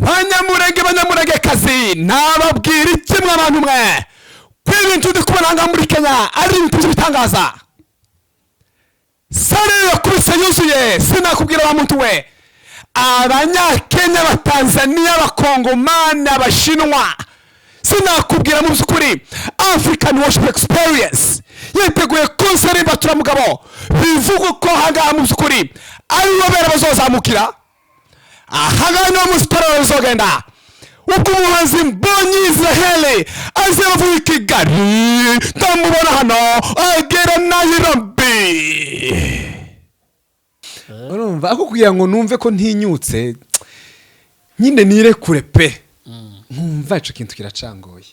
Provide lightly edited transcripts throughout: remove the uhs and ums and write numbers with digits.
banyamurenge kazi nababwira iki mwe abantu mwe kwibintu ndi kubona nga muri Kenya ari ibintu bitangaza sare yakubise yuzuye sinakubwira wa muntu we abanyakenya abatanzania abakongomani abashinwa sinakubwira mu byukuri African worship experience yiteguye konseri batura mugabo bivuga ko hanga mu byukuri ari bobera bazozamukira ahanga no musiporo bazogenda ubwo umuhanzi Mbonyi Israel azavuye Kigali ndamubona hano agera Nairobi. Urumva ako kugira ngo numve ko ntinyutse nyine nirekure pe nkumva ico kintu kiracangoye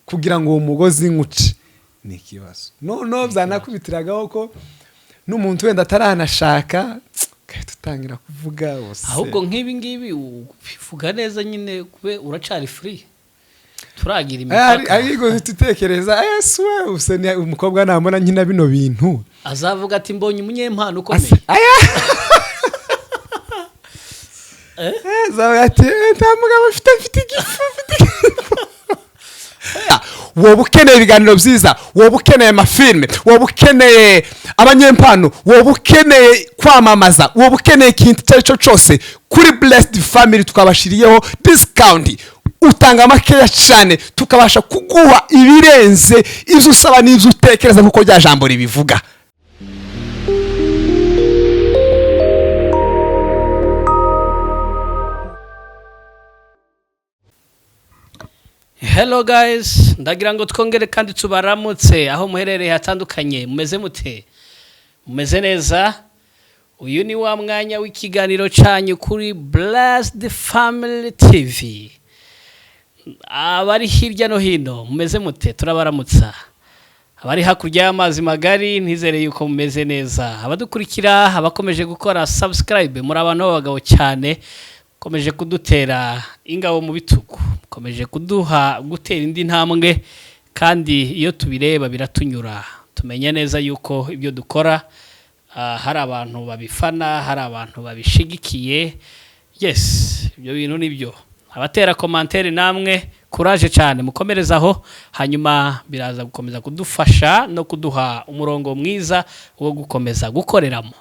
kugira ngo umugozi nkuce ni kibazo no byanakubitiraga ko n'umuntu wenda ataranashaka tutangira kuvuga bose ahubwo nk'ibi ngibi uvuga neza nyine kube uracari free turagira imipaka ariko tutekereza we usene umukobwa namona nkina bino bintu azavuga ati mbonye umunyempano ukomeye ati ntamugabo mfite igifu wowe ukeneye ibiganiro byiza wowe ukeneye amafilme wowe ukeneye abanyempano wowe ukeneye kwamamaza wowe ukeneye ikintu cyo cyose kuri Blessed Family tukabashiriyeho discount utanga makeya cyane tukabasha kuguha ibirenze ivyo usaba n'ivyo utekereza nkuko rya jambo ribivuga. Hello guys, ndagira ngo twongere kandi tubaramutse aho muherereye hatandukanye. Mumeze mute? Mumeze neza? Uyu ni wa mwanya w'ikiganiro cyanyu kuri Blessed Family TV. Abari hirya no hino mumeze mute? Turabaramutsa. Abari hakurya y'amazi magari ntizere yuko mumeze neza. Abadukurikira abakomeje gukora subscribe muri abantu b'abagabo cyane. Komeje kudutera ingabo mu bitugu, komeje kuduha gutera indi ntambwe kandi iyo tubireba biratunyura. Tumenye neza yuko ibyo dukora hari abantu babifana, hari abantu babishigikiye. Yes, ibyo bintu nibyo. Abatera commentaire namwe courage cyane mukomerezaho, hanyuma biraza gukomeza kudufasha no kuduha umurongo mwiza wo gukomeza gukoreramo.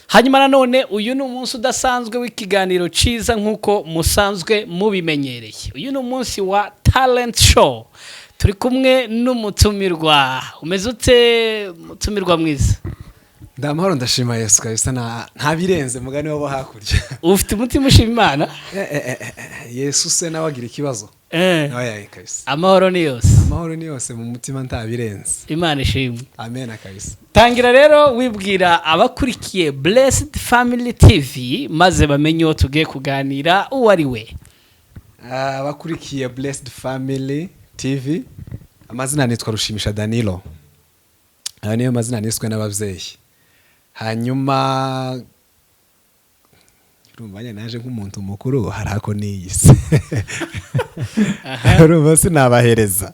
Hanyuma nanone uyu ni umunsi udasanzwe w'ikiganiro ciza nkuko musanzwe mubimenyereye. Uyu ni umunsi wa talent show. Turi kumwe n'umutumirwa. Umeze ute mutumirwa mwiza? Ndamahoro ndashima Yesu kabisa nta birenze mugani wabo hakurya. Ufite umutima ushima Imana? Yesu se nawagira ikibazo. Oya kabisa. Amahoro ni yose. Amahoro ni yose mu mutima nta birenze. Imana ishimwe. Amen kabisa. Tangira rero wibwira abakurikiye Blessed Family TV maze bamenye uwo tugiye kuganira uwo ari we. Abakurikiye Blessed Family TV amazina nitwa Rushimisha Danilo. Aya niyo mazina niswe n'abavyeyi. Hanyuma urumvanye naje nk'umuntu mukuru harako niyise. Urumva sinabahereza.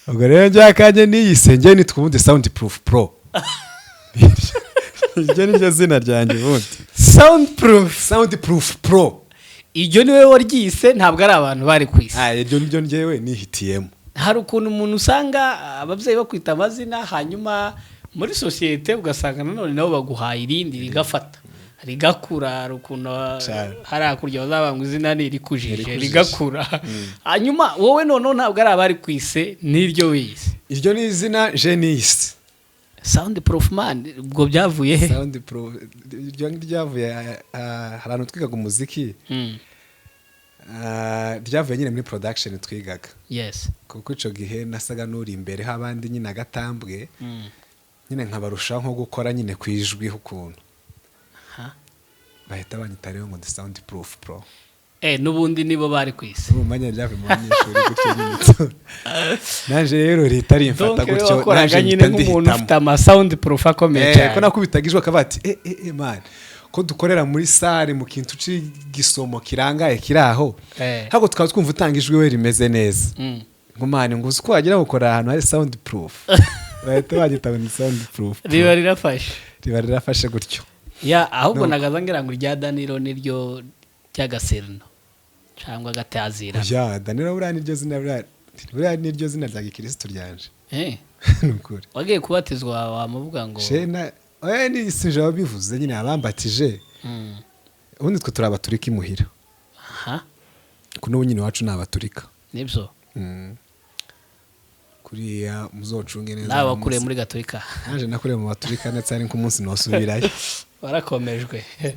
Ubwo rero njyakanye niyise nje nitwubundi Soundproof Pro. Iryo ni zina ryanjye bundi. Soundproof Pro. Iryo niwe waryise ntabwo ari abantu bari kwisa. Iryo nibyo njyewe nihitiyemo. Hari ukuntu umuntu usanga abavyeyi bakwita amazina hanyuma muri societe ugasanga nanone nabo baguhaye irindi rigafata. Rigakura rukuno hari akurya bazabanga izina ni rikujije rigakura. Hanyuma wowe none ntabwo ari abari kwise niryo wise. Iryo ni izina Genius. Soundproof man ubwo byavuye he? Soundproof iryo ryavuye harano twigaga umuziki. Ryavuye nyine muri production twigaga. Yes. Kuko ico gihe nasaga nuri imbere habandi nyine agatambwe. Nyine nkabarusha nko gukora nyine kwijwi hukuntu. Bahita banyita rero ngo Soundproof Pro. Nubundi nibo bari kwise. Umanya byavuye mu banyeshuri gutyo nyine. Naje rero leta ari mfata gutyo naje nyine nk'umuntu ufite ama Soundproof akomeye cyane. Ko nakubitagijwe akabati man ko dukorera muri sare mu kintu cy'igisomo kirangaye kiraho. Hago tukaba twumva utangijwe we rimeze neza. Ngumane nguzi ko wagira gukora ahantu hari Soundproof. Bahita bagita ngo Soundproof. Riba rirafashe gutyo. Ya ahubwo nagaza ngira ngo rya Danilo niryo cyagaserno. cyangwa agatazira ya Danilo buriya niryo zina rya gikristo ryanje nukuri wagiye kubatizwa wamuvuga ngo shena ni sinje wabivuze nyine abambatije ubundi twe turabaturika imuhira aha kuno nyine wacu nabaturika nibyo kuriya muzocunge neza nawe wakuriye muri gatolika naje nakuriye mu baturika ndetse ari nk'umunsi nosubirayo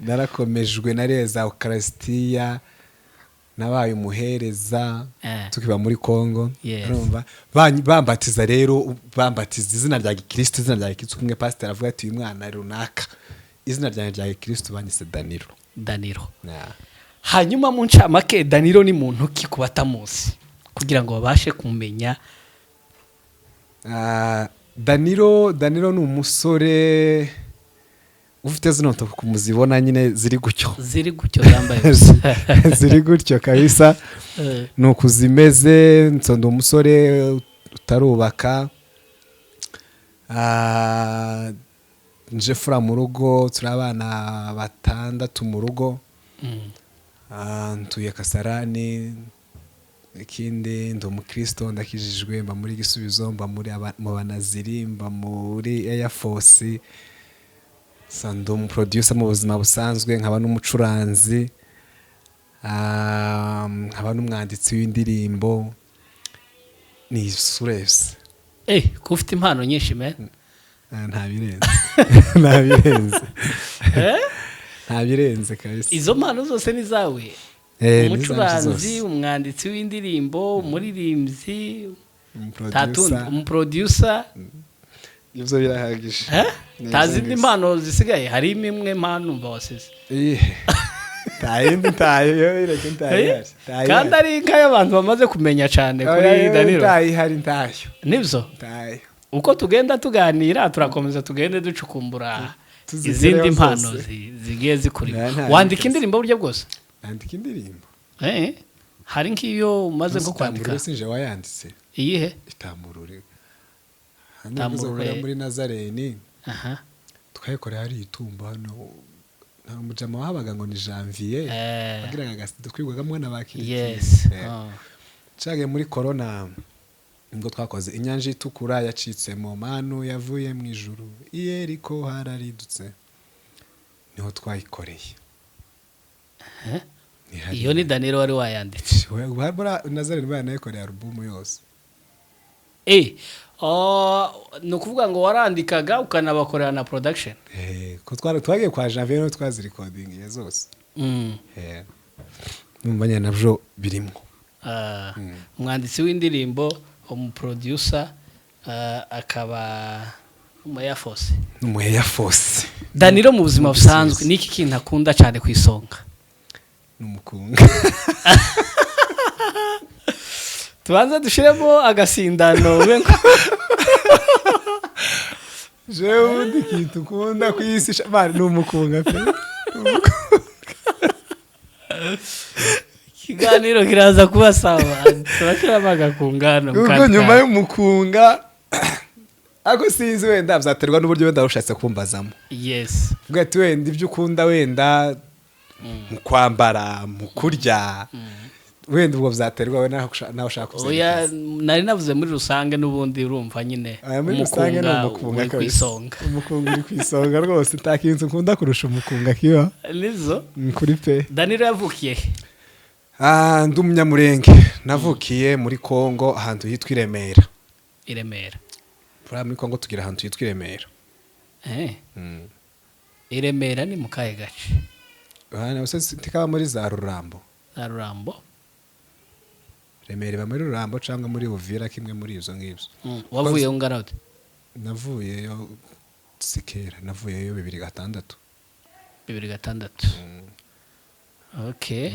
narakomejwe nareza Eucharistia nabaye umuhereza tukiba muri Kongo urumva bambatiza rero bambatiza izina rya gikristo izina rya gikristo kumwe pastor avuga ati uyu mwana runaka izina rya gikristo banyise Danilo hanyuma mu ncamake Danilo ni muntu ki kubatamuzi kugira ngo babashe kumenya Danilo ni umusore ufite zino ntoki kumuzibona nyine ziri gutyo zambaye ziri gutyo kabisa nuko zimeze nsonda umusore utarubaka nje fura mu rugo turi abana 6 mu rugo ntuye Kasarani ikindi ndi umukristo ndakijijwe mba muri Gisubizo mba muri mu banaziri mba muri Air Force sando mu producer mu buzima busanzwe nkaba n'umucuranzi nkaba n'umwanditsi w'indirimbo ni surese ko ufite impano nyinshi me ntabirenze kabisa izo mpano zose ni zawe umucuranzi umwanditsi w'indirimbo umuririmbyi umuproducer ibyo birahagije tazi impano zisigaye hari imwe mpano umva wasize tayo kandi ari nk'abantu bamaze kumenya cyane kuri Danilo tayo nibyo uko tugenda tuganira turakomeza tugende ducukumbura izindi mpano zigiye zikuri wandika indirimbo buryo bwose nandika indirimbo hari nk'iyo umaze nko kwandika sinje wayanditse iyihe itamurure hano muri Nazareni twayikoreye hari itumba hano nta mujama wahabaga ngo ni Janvier bagiraga agasida twigwagamo n'abakiriye cage muri corona ngo twakoze inyanja itukura yacitse mu manu yavuye mu ijuru iyeriko hararidutse niho twayikoreye iyo ni Danilo wari wayanditse bora Nazareni banayikoreye album yose ni ukuvuga ngo warandikaga ukanabakorera na production ko twagiye kwa Janvier no twazirikodingiye zose numva nyine nabyo birimo umwanditsi w'indirimbo umuproducer akaba mu Air Force Danilo mu buzima busanzwe niki kintu akunda cyane ku isonga n'umukunga tubanza dushiremo agasindano jewe undi kintu ukunda ku isi bari n'umukunga pe ikiganiro kiraza kuba sawa turashiramo agakungano kuko nyuma y'umukunga ako sinzi wenda byaterwa n'uburyo wenda ushatse kumbazamo vuga ati wenda ibyo ukunda wenda mu kwambara mu kurya wenda ubwo byaterwa we naho ushaka kuzenga nari navuze muri rusange n'ubundi urumva nyine umukunga uri ku isonga umukunga uri ku isonga rwose ntakintu ukunda kurusha umukunga kiba nizo kuri pe Danilo yavukiye ndi umunyamurenge navukiye muri Kongo ahantu hitwa Iremera muri Kongo tugira ahantu hitwa Iremera ni mu kahe gace ntikaba muri za Rurambo Remera iba muri Rurambo cyangwa muri Uvira kimwe muri izo ngibyo wavuyeyo ungana ute navuyeyo sikera navuyeyo 2006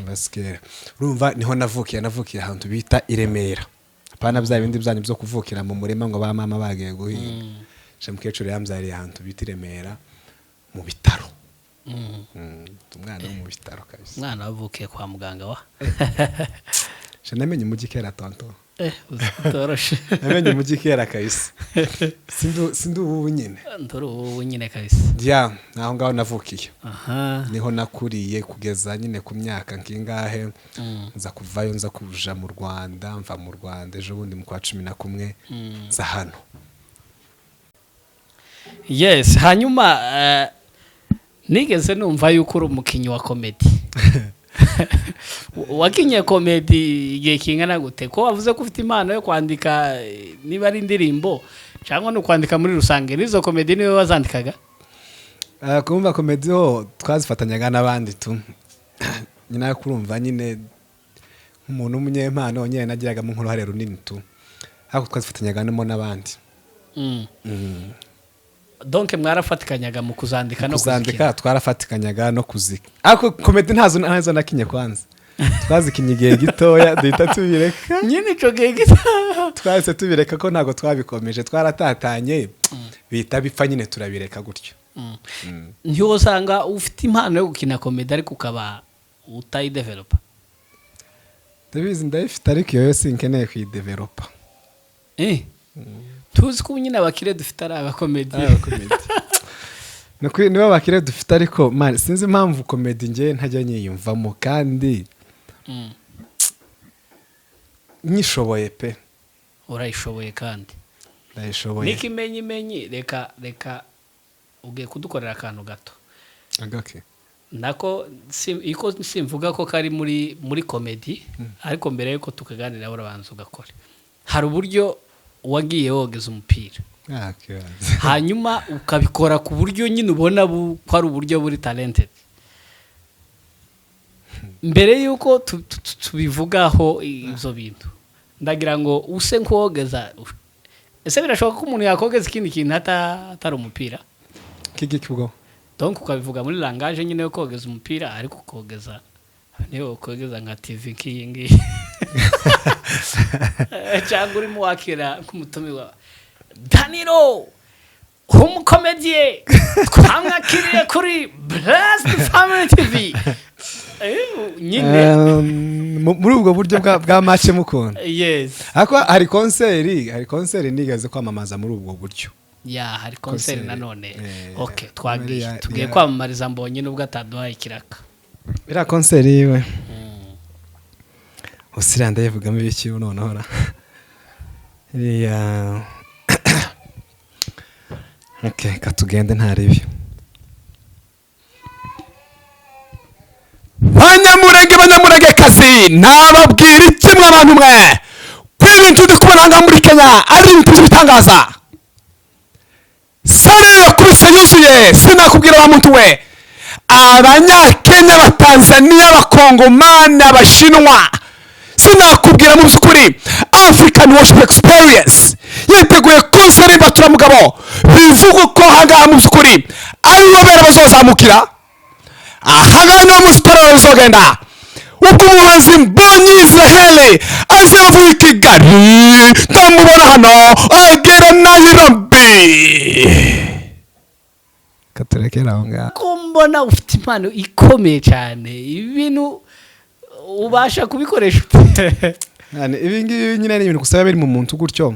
basikera urumva niho navukiye ahantu bita Iremera apana bya bindi byanyu byo kuvukira mu murima ngo ba mama bagiye guhinga mukecuru yambyariye ahantu bita Iremera mu bitaro umwana wo mu bitaro kabisa umwana wavukiye kwa muganga wa namenye umujyi kera tonto utoroshe namenye umujyi kera kahise sindu ubu nyine ndoro ubu nyine kabisa naho ngaho navukiye aha niho nakuriye kugeza nyine ku myaka nkingahe nza kuvayo nza kuja mu Rwanda mva mu Rwanda ejo bundi mu kwa 11 za hano. Yes, hanyuma nigeze numva yuko uri umukinyi wa comedy. Wakinye comedy igihe kingana gute? Ko wavuze ko ufite impano yo kwandika niba ari indirimbo cyangwa no kwandika muri rusange, nizo comedy niwe wazandikaga? Kumva comedy ho twazifatanyaga n'abandi tu. Nyina yo kurumva nyine umuntu umunyempano nyine nagiraga mu nkuru runini tu. Hako twazifatanyaga n'abandi. Donc mwarafatikanaga mu kuzandika no kuzandika twarafatikanaga no kuzika ariko comedy ntazo nakinye kwanza twazikinye igihe gitoya duhita tubireka nyine ico gihe gito twahise tubireka ko ntago twabikomeje twaratatanye bita bipfa nyine turabireka gutyo. Ntiyo usanga ufite impano yo gukina comedy ariko ukaba utayidevelopa? Ndabizi ndayifite ariko iyo sinkeneye kuyidevelopa. Tuzi ko nyine abakire dufite ari abakomedi. Nakuri niba abakire dufite ariko man sinzi impamvu comedy ngiye ntajya nyiyumvamo kandi nyishoboye pe. Urayishoboye kandi. Ndayishoboye. Nikimenyi reka ugiye kudukorera akantu gato. Agake. Nako iko simvuga ko kari muri comedy ariko mbere yuko tukaganira urabanza ugakora. Hari uburyo wagiye wogeza umupira hanyuma ukabikora ku buryo nyine ubona ko ari uburyo buri talented. Mbere yuko tubivugaho izo bintu ndagira ngo use nkogeza, ese birashoboka ko umuntu yakogeza ikindi kintu atari umupira kiki kivuga? Donc ukabivuga muri langage nyine yo kogeza umupira ariko kogeza niyo kogeza nka TV kingi cyangwa urimo wakira kumutumiwa Danilo umukomediye twamwakiriye kuri Blessed Family TV nyine muri ubwo buryo bwa match mukunda. Yes, ariko hari concert nigaze kwamamaza muri ubwo buryo. Hari concert nanone. Okay, tugiye kwamamariza mbonye nubwo ataduhaye ikiraka. Bira concert yiwe usiranda yevugamo ibiki noneho okay katugende ntaribi banyamurenge kazi nababwira ikimwe abantu mwe kwibintu ndikubona muri Kenya ari ibintu bitangaza sare yakubise yuzuye sinakubwira wa muntu we abanyakenya abatanzania abakongomani abashinwa sinakubwira mu byukuri African Worship Experience yiteguye concert batura mugabo bivuga ko hanga mu byukuri ari bobera bazozamukira ahanga no musiporo bazogenda ubwo umuhanzi Mbonyi Israel azavuye i Kigali tamubona hano agera Nairobi katurekera aho ngaho ko mbona ufite impano ikomeye cyane ibintu ubasha kubikoresha ibi ngibi nyine ni ibintu gusaba biri mu muntu gutyo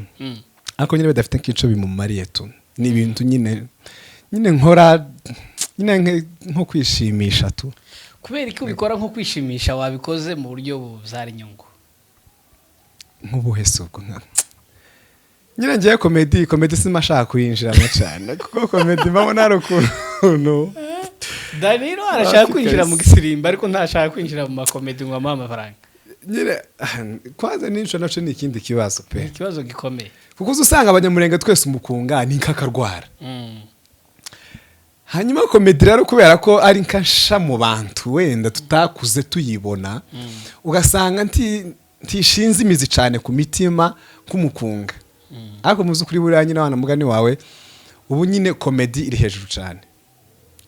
ariko nyine badafite nk'ico bimumariye tu ni ibintu nyine nkora nyine nko kwishimisha tu. Kubera ko ubikora nko kwishimisha wabikoze mu buryo buzara inyungu nk'ubuhese ubwo nyine ngiye comedy simashaka kuyinjiramo cyane kuko comedy mbabona ari ukuntu Danilo arashaka kwinjira mu gisirimba ariko ntashaka kwinjira mu makomedi ngo amama amafaranga. Nyine kwanza n'inshuro naco ni ikindi kibazo pe. Ikibazo gikomeye. Kuko usanga abanyamurenge twese umukunga ni nkakarwara. Hanyuma comedy rero kubera ko ari nkasha mu bantu wenda tutakuze tuyibona ugasanga ntishinze imizi cyane ku mitima kumukunga. Ariko muzi kuri buriya nyine wana mugani wawe ubu nyine comedy iri hejuru cyane.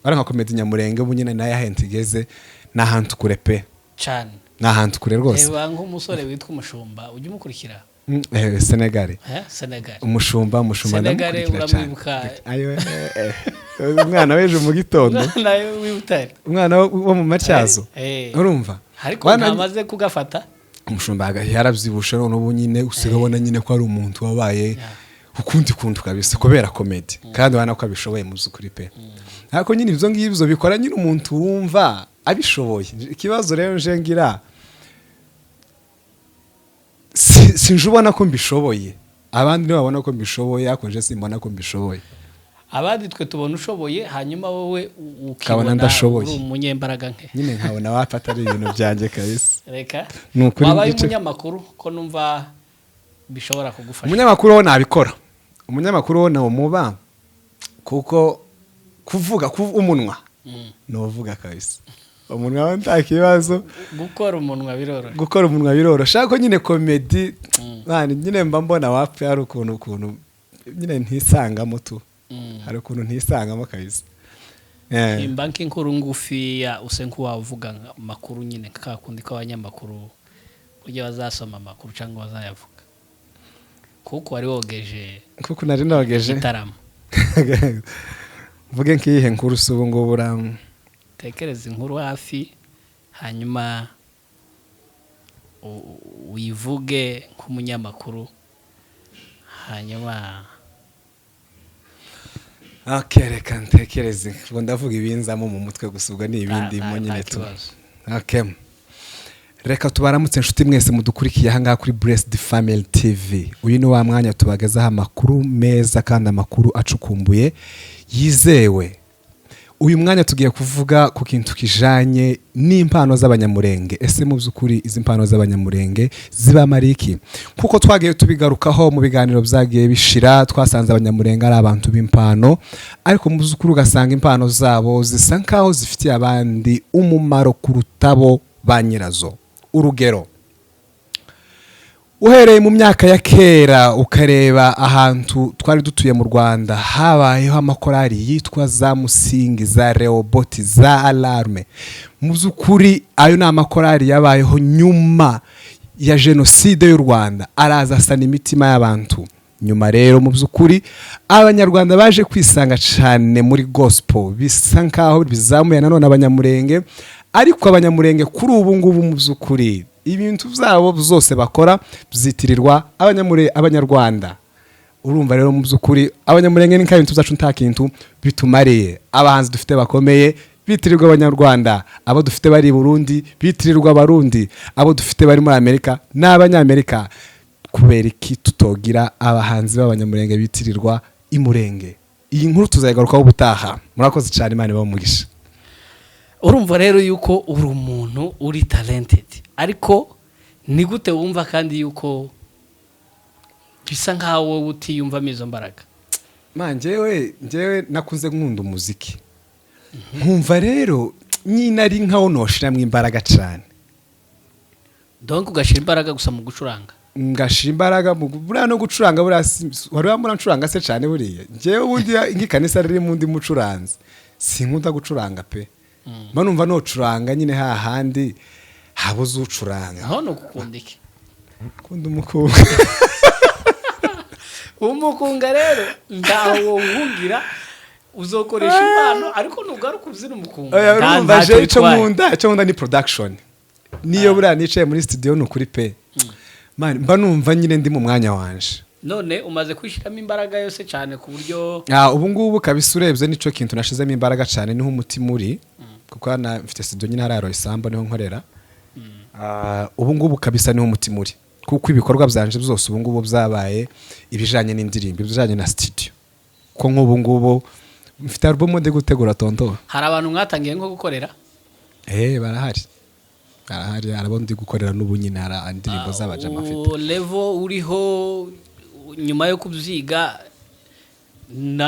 Aranga comedy nyamurenge ubu nyine nayo ahentigeze nahantu kure pe cyane nahantu kure rwose. Reba nk'umusore witwa Umushumba ujye umukurikira. Senegal. Senegal. Umushumba Senegal uramwibuka. Ayo umwana weje mu gitondo. Nayo wibutare. Umwana wo mu macyazo. Urumva? Ariko ntamaze kugafata. umushumba yarabyibushe none ubu nyine usigabona nyine ko ari umuntu wabaye ukundi kuntu kabisa kubera comedy kandi wana ko abishoboye mu byukuri pe ariko nyine ibyo ngibyo bikora nyine umuntu wumva abishoboye ikibazo rero nje ngira sinjubona ko mbishoboye abandi nibo babona ko mbishoboye ariko nje simbona ko mbishoboye abandi twe tubona ushoboye hanyuma wowe ukabona ndashoboye umunyembaraga nke nyine nkabona wapata ari ibintu byanjye kabisa reka nukuri wabaye umunyamakuru ko numva bishobora kugufasha umunyamakuru wo nabikora umunyamakuru wo nawo muba kuko kuvuga umunwa novuga kabisa umunwa wa nta kibazo gukora umunwa biroro shaka nyine comedy bani nyine mba mbona wapfe ari ukuntu nyine ntisangamo tu hari ukuntu ntisangamo kabisa imbanki nkuru ngufi ya usenku wavuga makuru nyine kakundi k'abanyamakuru buryo bazasoma amakuru cyangwa bazayavuga kuko wari wogeje kuko nari nogeje itarama mvuge nkihe nkuru subu ngo buramu tekereza inkuru hafi hanyuma uyivuge nk'umunyamakuru hanyuma reka ntekereze ngo ndavuga ibinzamo mu mutwe gusa ubwo ni ibindi mo nyine tu reka tubaramutse inshuti mwese mudukurikiye ahangaha kuri Blessed Family TV uyu ni wa mwanya tubagezaho amakuru meza kandi amakuru acukumbuye yizewe uyu mwanya tugiye kuvuga ku kintu kijanye n'impano z'abanyamurenge ese mu by'ukuri izi mpano z'abanyamurenge ziba mariki kuko twagiye tubigarukaho mu biganiro byagiye bishira twasanze abanyamurenge ari abantu b'impano ariko mu by'ukuri ugasanga impano zabo zisa nkaho zifitiye abandi umumaro kurutabo ba nyirazo urugero uhereye mu myaka ya kera ukareba ahantu twari dutuye mu Rwanda habayeho amakorari yitwa za Musingi za Rehoboth za Alarme mu by'ukuri ayo ni amakorari yabayeho nyuma ya jenoside y'u Rwanda araza asana imitima y'abantu nyuma rero mu by'ukuri abanyarwanda baje kwisanga cyane muri gospel bisa nkaho bizamuye nanone abanyamurenge ariko abanyamurenge kuri ubu ngubu mu by'ukuri ibintu byabo zose bakora byitirirwa abanyarwanda urumva rero mu by'ukuri abanyamurenge ni nk'ibintu byacu nta kintu bitumariye abahanzi dufite bakomeye bitirirwa abanyarwanda abo dufite bari i Burundi bitirirwa abarundi abo dufite bari muri Amerika n'abanyamerika kubera iki tutogira abahanzi b'abanyamurenge bitirirwa imurenge iyi nkuru tuzayigarukaho ubutaha murakoze cyane Imana ibamugisha urumva rero yuko uri umuntu uri talented ariko ni gute wumva kandi yuko bisa nkaho wowe utiyumvamo izo mbaraga njyewe nakuze nkunda umuziki nkumva rero nyine ari nkaho noshiramo imbaraga cyane donc ugashira imbaraga gusa mu gucuranga ngashira imbaraga buriya no gucuranga buriya wari wamura ncuranga se cyane buriya njyewe ubundi nk'ikanisa riri mu ndi mucuranzi sinkunda gucuranga pe manumva nocuranga nyine hahandi habuze ucuranga hano gukunda iki kunda umukunga umukunga rero ndaho wugira uzokoresha impano ariko nugaruka uzina umukunga urumva je ico nkunda ni production niyo buriya nicaye muri studio nukuri pe man mba numva nyine ndi mu mwanya wanje none umaze kwishiramo imbaraga yose cyane ku buryo ubu ngubu kabisa urebye nico kintu nashizemo imbaraga cyane niho umutima uri kuko mfite studio nyine hararo isamba niho nkorera ubu ngubu kabisa niho umutima uri kuko ibikorwa byanje byose ubu ngubu byabaye ibijanye n'indirimbo ibijanye na studio ko nk'ubu ngubu mfite album de gutegura tonto hari abantu mwatangiye nko gukorera barahari arabo ndi gukorera n'ubu nyine hari indirimbo z'abaja mafite level uriho nyuma yo kubyiga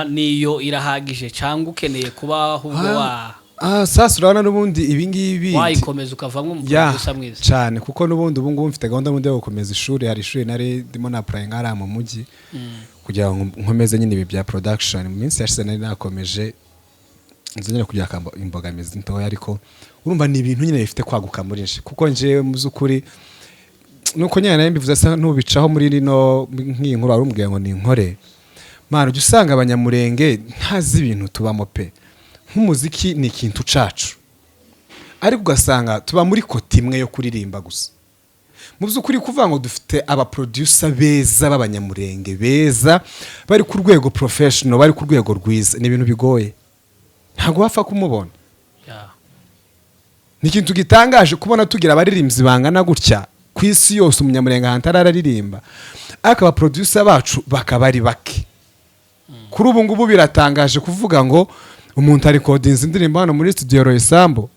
niyo irahagije cyangwa ukeneye kuba ahubwo sasa urabona n'ubundi ibingibi wayikomeza ukavamo mu gusa mwiza cyane kuko n'ubundi ubu ngubu mfite gahunda yo gukomeza ishuri hari ishuri nari ndimo na applying ara mu mujyi kugira ngo nkomeze nyine ibi bya production mu minsi yashize nari nakomeje nzongera kugira imbogamizi ntoya ariko urumva ni ibintu nyine bifite kwaguka muri nje kuko nje mu zukuri nuko nyine mbivuze asa nubicaho muri rino nk'inkuru arumubwiye ngo ni inkore mana ujye usanga abanyamurenge ntazi ibintu tubamo pe nk'umuziki ni ikintu cacu ariko ugasanga tuba muri koti imwe yo kuririmba gusa mu by'ukuri kuvuga ngo dufite aba producer beza b'abanyamurenge beza bari ku rwego professional bari ku rwego rwiza ni ibintu bigoye ntabwo wapfa kumubona ni ikintu gitangaje kubona tugira abaririmbyi bangana gutya ku isi yose umunyamurenge ahantu araririmba ariko aba producer bacu bakaba ari bake kuri ubu ngubu biratangaje kuvuga ngo umuntu ari kodinze indirimbo hano muri studio Roysambo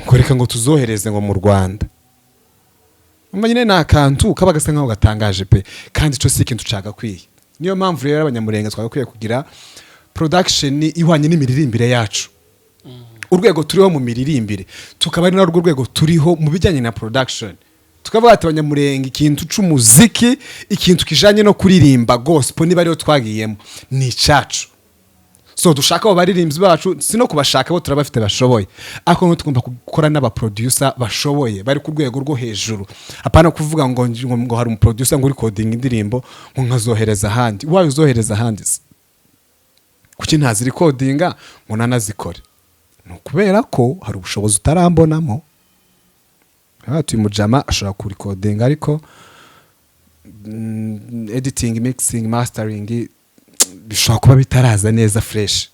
ngo reka ngo tuzohereze ngo mu Rwanda nyine ni akantu kaba gasa nkaho gatangaje pe kandi cyo si ikintu cagakwiye niyo mpamvu rero abanyamurenge twagakwiye kugira production ihwanye n'imiririmbire yacu urwego turiho mu miririmbire tukaba ari narwo rwego turiho mu bijyanye na production tukavuga ati abanyamurenge ikintu c'umuziki ikintu kijanye no kuririmba gospel niba ariyo twagiyemo ni cyacu so dushaka abo baririmbyi bacu si no kubashaka bo turabafite bashoboye ariko no tugomba gukora n'aba producer bashoboye bari ku rwego rwo hejuru apana kuvuga ngo hari umu producer ngo uri coding indirimbo ngo nkazohereza ahandi wayo uzohereza ahandi kuki ntazi recordinga ngo nanazikore no kubera ko hari ubushobozi utarambonamo tuyi mujama ashobora kuri coding ariko editing mixing mastering bishobora kuba bitaraza neza fresh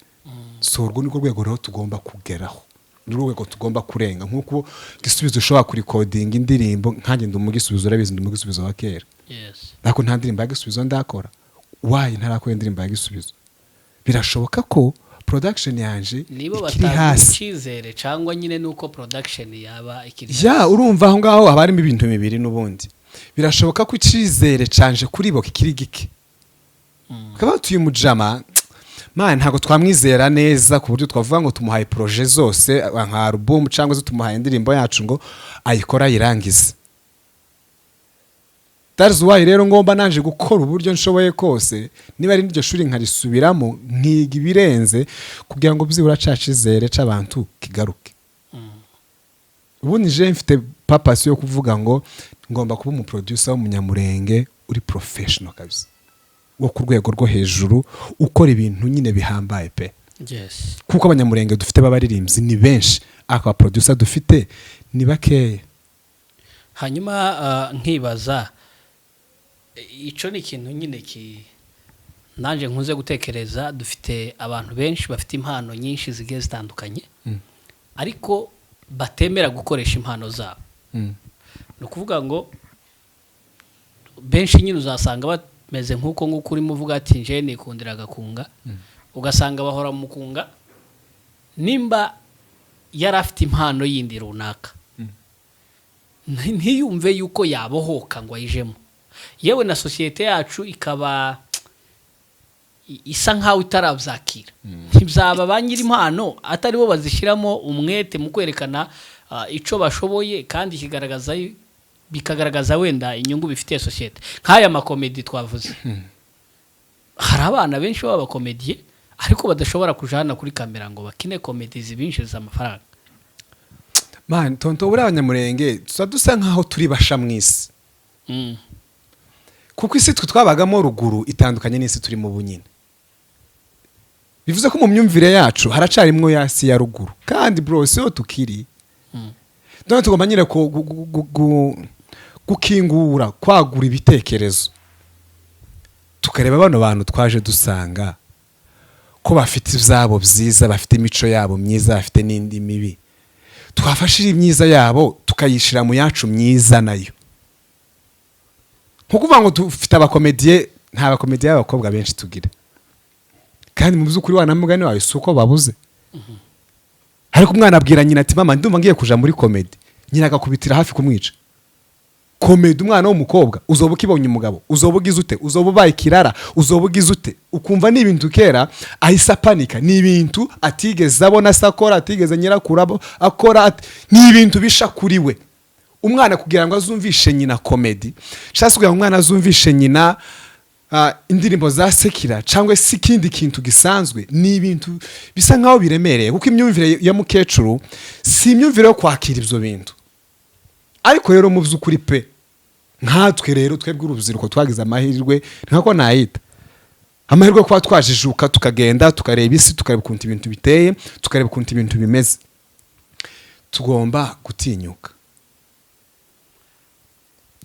so urwo niko rwego rero tugomba kugeraho n'urwego tugomba kurenga nkuko gisubizo ushobora kuri coding indirimbo nkanjye ndumugisubizo urabizi ndumugisubizo wa kera nako nta ndirimbo yagisubizo ndakora why ntarakora indirimbo yagisubizo birashoboka ko production yanje ikiri hasi cyizere cyangwa nyine nuko production yaba ikiri urumva aho ngaho haba harimo ibintu bibiri n'ubundi birashoboka ko icizere canje kuri bo kikiri gike kaba tuyi mujama ntago twamwizera neza ku buryo twavuga ngo tumuhaye projet zose nka album cyangwa zo tumuhaye indirimbo yacu ngo ayikora yirangize. That's why rero ngomba nanje gukora uburyo nshoboye kose niba ari n'iryo shuri nkarisubiramo nkiga ibirenze kugira ngo byibura cacizere c'abantu kigaruke. Ubundi je mfite purpose yo kuvuga ngo ngomba kuba umu producer w'umunyamurenge uri professional kabisa wo ku rwego rwo hejuru ukora ibintu nyine bihambaye pe. Yes. Kuko abanyamurenge dufite babaririmbyi ni benshi aka producer dufite ni bakeye. Hanyuma nkibaza ico ni ikintu nyine nanje nkunze gutekereza dufite abantu benshi bafite impano nyinshi zigiye zitandukanye ariko batemera gukoresha impano zabo. No kuvuga ngo benshi nyine uzasanga bameze nkuko urimo uvuga ati nje nikundira gakunga ugasanga bahora mu kunga nimba yarafite impano yindi runaka ntiyumve yuko yabohoka ngo ayijemo yewe na societe yacu ikaba isa nkaho itarabyakira ntibzaba banyira impano atari bo bazishiramo umwete mu kwerekana ico bashoboye kandi bikagaragaza wenda inyungu bifitiye societe nk'aya makomedi twavuze. Hari abana benshi baba komediye ariko badashobora kujana kuri kamera ngo bakine komedi zibinjiza amafaranga. Man tonto buri abanyamurenge dusa nkaho turi basha mwisi. Kuko isi twabagamo ruguru itandukanye n'isi turi mu bunyine. Bivuze ko mu myumvire yacu haracarimwo yasi ya ruguru kandi bro siho tukiri. Dore tugomba nyine gukingura kwagura ibitekerezo tukareba bano bantu twaje dusanga ko bafite ivyabo byiza bafite imico yabo myiza bafite n'indi mibi twafashira imyiza yabo tukayishira mu yacu myiza nayo. Nkukuvuga ngo dufite abakomediye nta bakomediye b'abakobwa benshi tugira kandi mu byukuri wanamugane wawe suko babuze. Ariko umwana abwira nyina ati mama ndumva ngiye kuja muri komedi nyina agakubitira hafi kumwica. Komedi umwana w'umukobwa uzoba ukibonye umugabo uzoba ugize ute uzoba ubaye kirara uzoba ugize ute ukumva ni ibintu kera ahisa panika ni ibintu atigeze abona sakora atigeze nyirakurabo akora ni ibintu bisha kuri we. Umwana kugira ngo azumvishe nyina komedi cyase kugira ngo umwana azumvishe nyina indirimbo za sekira cyangwa se ikindi kintu gisanzwe ni ibintu bisa nkaho biremereye kuko imyumvire ya mukecuru si imyumvire yo kwakira ibyo bintu. Ariko rero mu byukuri pe nkatwe rero twebwe urubyiruko twagize amahirwe nkako nayita amahirwe kwa twajijuka tukagenda tukareba isi tukareba ukuntu ibintu biteye tukareba ukuntu ibintu bimeze tugomba gutinyuka.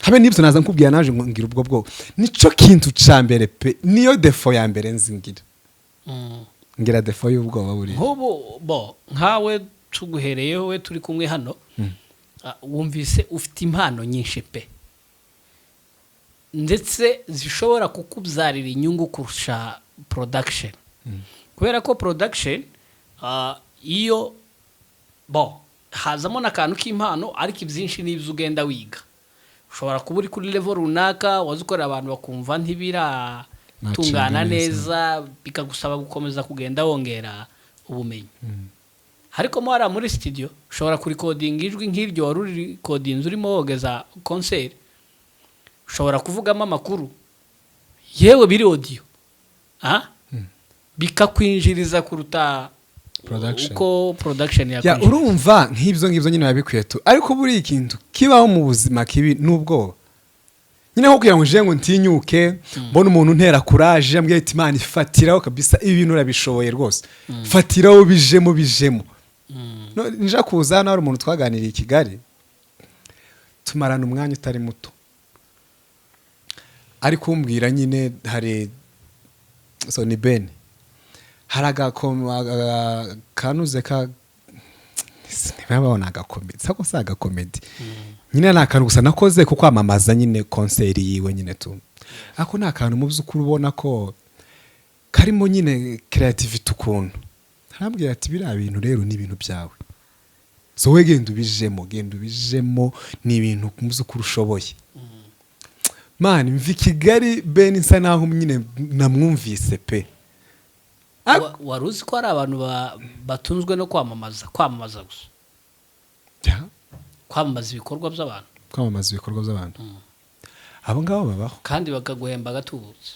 habe n'ibyo naza nkubwira naje ngira ubwo bwo nico kintu ca mbere pe niyo defo ya mbere nzingira ngira defo y'ubwoba buri nk'ubu bo nkawe tuguhereyeho we turi kumwe hano wumvise ufite impano nyinshi pe ndetse zishobora kukubyarira inyungu kurusha production kubera ko production iyo bo hazamo n'akantu k'impano ariko ibyinshi n'ibyo ugenda wiga ushobora kuba uri kuri level runaka wazikorera abantu bakumva ntibiratungana neza bikagusaba gukomeza kugenda wongera ubumenyi ariko mo hariya muri studio ushobora kurikodinga ijwi nk'iryo wari urikodinze urimo wogeza concert ushobora kuvugamo amakuru yewe biri audio bikakwinjiriza kuruta uko production ya urumva nk'ibyo nyine babikwiye tu ariko buri ikintu kibaho mu buzima kibi nubwo nyine nko kugira ngo nje ngo ntinyuke mbona umuntu ntera courage ambwiye ati man ifatiraho kabisa ibi bintu urabishoboye rwose fatiraho bijemo nja kuza na umuntu twaganiriye i Kigali tumarana umwanya utari muto ari kumbwira nyine hari so ni Ben haraga kanuze ka ntibabonaga comedy sako saga comedy nyine nakantu gusa nakoze ko kwamamaza nyine concert yiwe nyine tu ako nakantu mu byukuri ubona ko karimo nyine creativity ukuntu harambwira ati bira bintu rero ni ibintu byawe so we genda ubijemo ni ibintu mu byukuri ushoboye man mvi Kigali Ben nsa naho nyine namwumvise pe waruzi ko ari abantu batunzwe no kwamamaza gusa kwamamaza ibikorwa by'abantu abo ngabo babaho kandi bakaguhemba gatubutse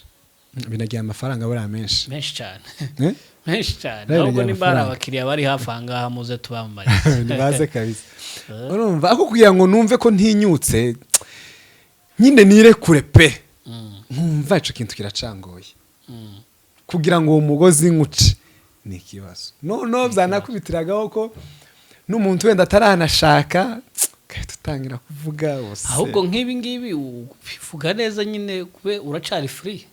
binagiye amafaranga bari menshi cyane ahubwo nimba hari abakiriya bari hafi ahangaha muze tubamamarize nibaze kabisa urumva ako kugira ngo numve ko ntinyutse nyine nirekure pe nkumva ico kintu kiracangoye kugira ngo uwo mugozi nkuce ni ikibazo no byanakubitiragaho ko n'umuntu wenda ataranashaka tutangira kuvuga bose ahubwo nk'ibi ngibi uvuga neza nyine kube uracari free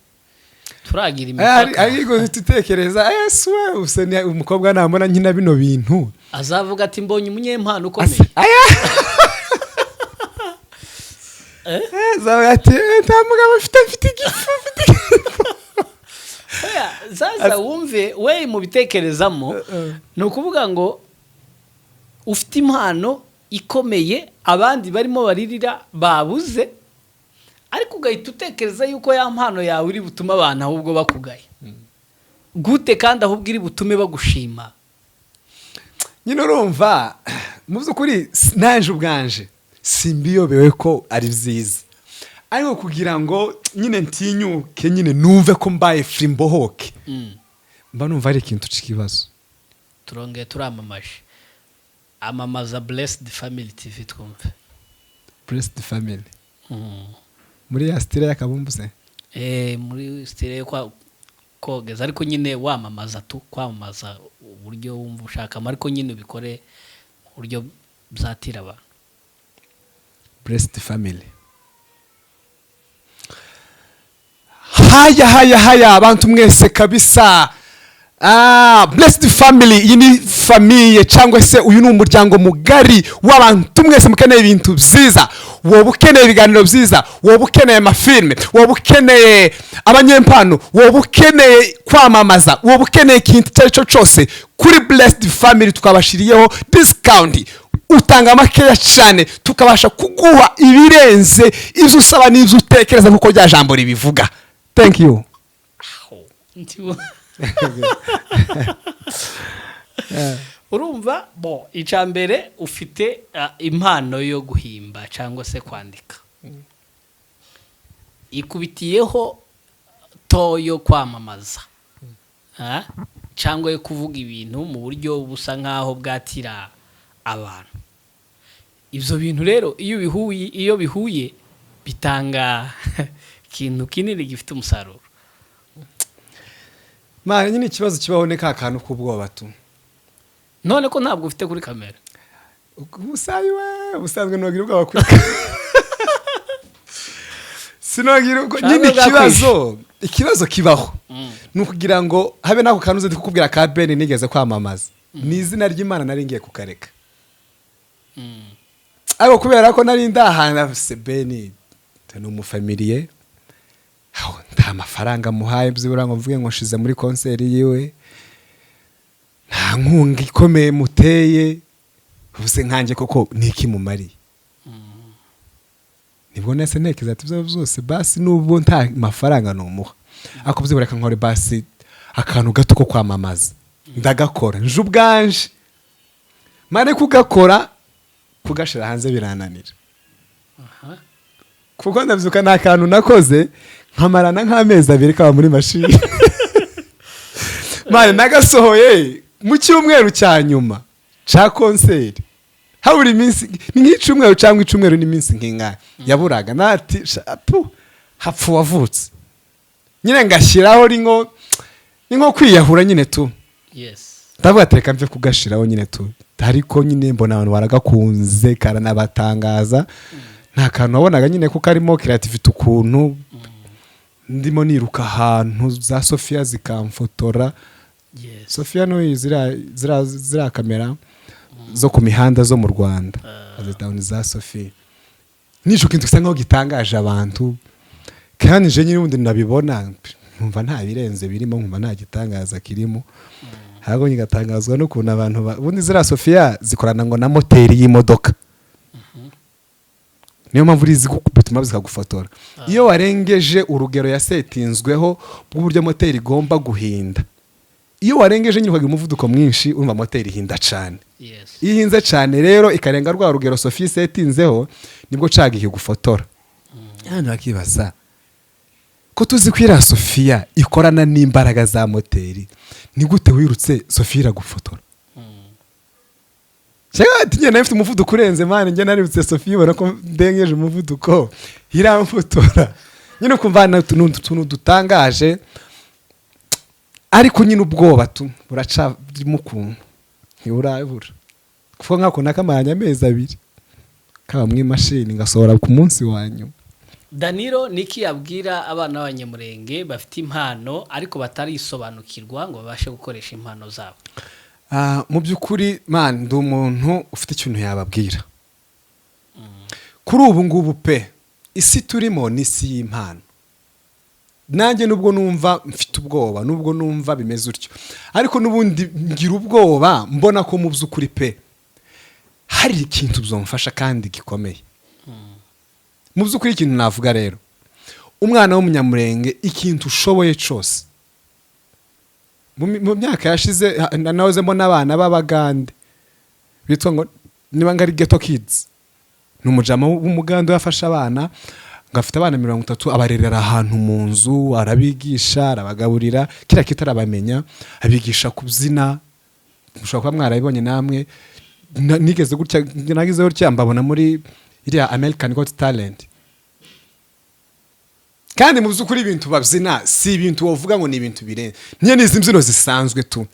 turagira imipaka ariko tutekereza we usene umukobwa namona nkina bino bintu azavuga ati mbonye umunyempano ukomeye ati ntamugabo mfite igifu zaza wumve we mu bitekerezamo ni ukuvuga ngo ufite impano ikomeye abandi barimo baririra babuze ariko ugahita utekereza yuko ya mpano yawe iri butuma abantu ahubwo bakugaye gute kandi ahubwo iri butume bagushima nyine urumva mu by'ukuri naje ubwanje simbiyobewe ko ari byiza ariko kugira ngo nyine ntinyuke nyine numve ko mbaye free mbohoke mba numva ari ikintu cy'ikibazo turongeye turamamaje amamaza Blessed Family TV twumve Blessed Family muri ya style yakabumbuze muri style yo kogeza ariko nyine wamamaza kwamamaza uburyo wumva ushaka ariko nyine ubikore uburyo byatira abantu Blessed Family haya abantu mwese kabisa Blessed Family iyi ni famille cyangwa se uyu ni umuryango mugari w'abantu mwese mukeneye ibintu byiza wowe ukeneye ibiganiro byiza wowe ukeneye amafilme wowe ukeneye abanyempano wowe ukeneye kwamamaza wowe ukeneye ikintu cyo cyose kuri Blessed Family tukabashiriyeho discount utanga makeya cyane tukabasha kuguha ibirenze ibyo usaba n'ibyo utekereza nkuko rya jambo ribivuga. Thank you. Urumva icambere ufite impano yo guhimba cyangwa se kwandika ikubitiyeho toyo kwamamaza cyangwa yo kuvuga ibintu mu buryo busa nkaho bwatira abantu. Ibyo bintu rero iyo bihuye bitanga ikintu kinini gifite umusaruro. Mara nyine ikibazo kibaho ne kantu k'ubwoba tu. None ko ntabwo ufite kuri kamera. Umusayi we usanzwe nogira ubwoba kuri. sinogira uko Canke nyine bwakwishe. ikibazo kibaho ni ukugira ngo habe nako kantu uzi kukubwira ka Ben nigeze kwamamaza ni izina ry'Imana nari ngiye kukareka ariko kubera ko nari ndahana se Ben ni umufamiliye aho nta mafaranga muhaye byibura ngo mvuge ngo nshize muri concert yiwe nta nkunga ikomeye muteye ubuse nkanjye koko niki mumariye nibwo nese ntekeza ati byo byose basi nubwo nta mafaranga numuha ako byibura kankore basi akantu gato ko kwamamaza ndagakora nje ubwanje mane kugakora kugashira hanze birananira kuko ndavyuka nta kantu nakoze nkamarana nk'amezi 2 kaba muri mashini mane nagasohoye mu cyumweru cya nyuma ca concert haburi minsi ni nk'icumweru cyangwa icumweru n'iminsi nk'ingahe yaburaga nati hapfu wavutse nyine ngashyiraho rinko kwiyahura nyine tu ndavuga ateka mve kugashiraho nyine tu ariko nyine mbona abantu baragakunze karanabatangaza nta kantu wabonaga nyine kuko arimo creativity ukuntu ndimo niruka ahantu za Sofia zikamfotora Sofia no zira kamera zo ku mihanda zo mu Rwanda azitawuni za Sofia nico kintu gisa nkaho gitangaje abantu kandi je nyine ubundi nabibona nkumva nta birenze birimo nkumva nta gitangaza kirimo hago nyigatangazwa no kuntu abantu ubundi zira Sofia zikorana ngo na moteri y'imodoka niyo mpamvu urizi bituma zikagufotora iyo warengeje urugero yasetinzweho bw'uburyo moteri igomba guhinda iyo warengeje nyine ukagira umuvuduko mwinshi urumva moteri ihinda cyane iyo ihinze cyane rero ikarenga rwa rugero Sofia setinzeho nibwo caga gufotora hano bakibaza ko tuzi ko ira Sofia ikorana n'imbaraga za moteri ni gute wirutse Sofia iragufotora njye nafite umuvuduko urenze mane njye naributse Sofia ubona ko ndengeje umuvuduko iramfotora nyine ukumva tuntu dutangaje ariko nyine ubwoba buraca mukuntu ntiburabura kuko nkako nakamanya amezi 2 kaba mu imashini ngasohora ku munsi wanyu. Danilo niki yabwira abana b'abanyamurenge bafite impano ariko batarisobanukirwa ngo babashe gukoresha impano zabo? Mu byukuri man ndi umuntu ufite ikintu yababwira kuri ubu ngubu pe isi turimo ni isi y'impano. Nanjye nubwo numva mfite ubwoba nubwo numva bimeze utyo ariko nubundi ngira ubwoba mbona ko mu byukuri pe hari ikintu bizomfasha kandi gikomeye. Mu byukuri ikintu navuga rero umwana w'umunyamurenge ikintu ushoboye cyose mu myaka yashize nahoze mbona abana b'abagande bitwa ngo niba ngari ghetto kids n'umujama w'umugande yafasha abana ngafite abana 30 abarerera ahantu mu nzu arabigisha arabagaburira kira kitarabamenya abigisha kubyina mushobora kuba mwarabibonye namwe nigeze gutya nagize gutya mbabona muri iriya American Got Talent kandi mu byukuri ibintu babyina si ibintu wovuga ngo ni ibintu birenze nye nizi mbyino zisanzwe tu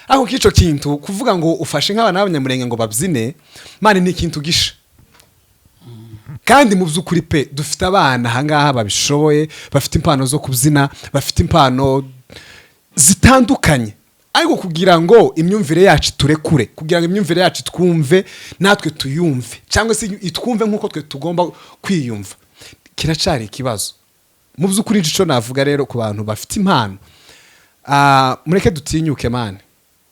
aho kico kintu kuvuga ngo ufashe nk'abana b'abanyamurenge ngo babyine mane ni ikintu gisha kandi mu byukuri pe dufite abana hangaha babishoboye bafite impano zo kubyina bafite impano zitandukanye ariko kugira ngo imyumvire yacu turekure kugira ngo imyumvire yacu twumve natwe tuyumve cyangwa se itwumve nkuko twe tugomba kwiyumva kiracari ikibazo. Mu byukuri ico navuga rero ku bantu bafite impano mureke dutinyuke mane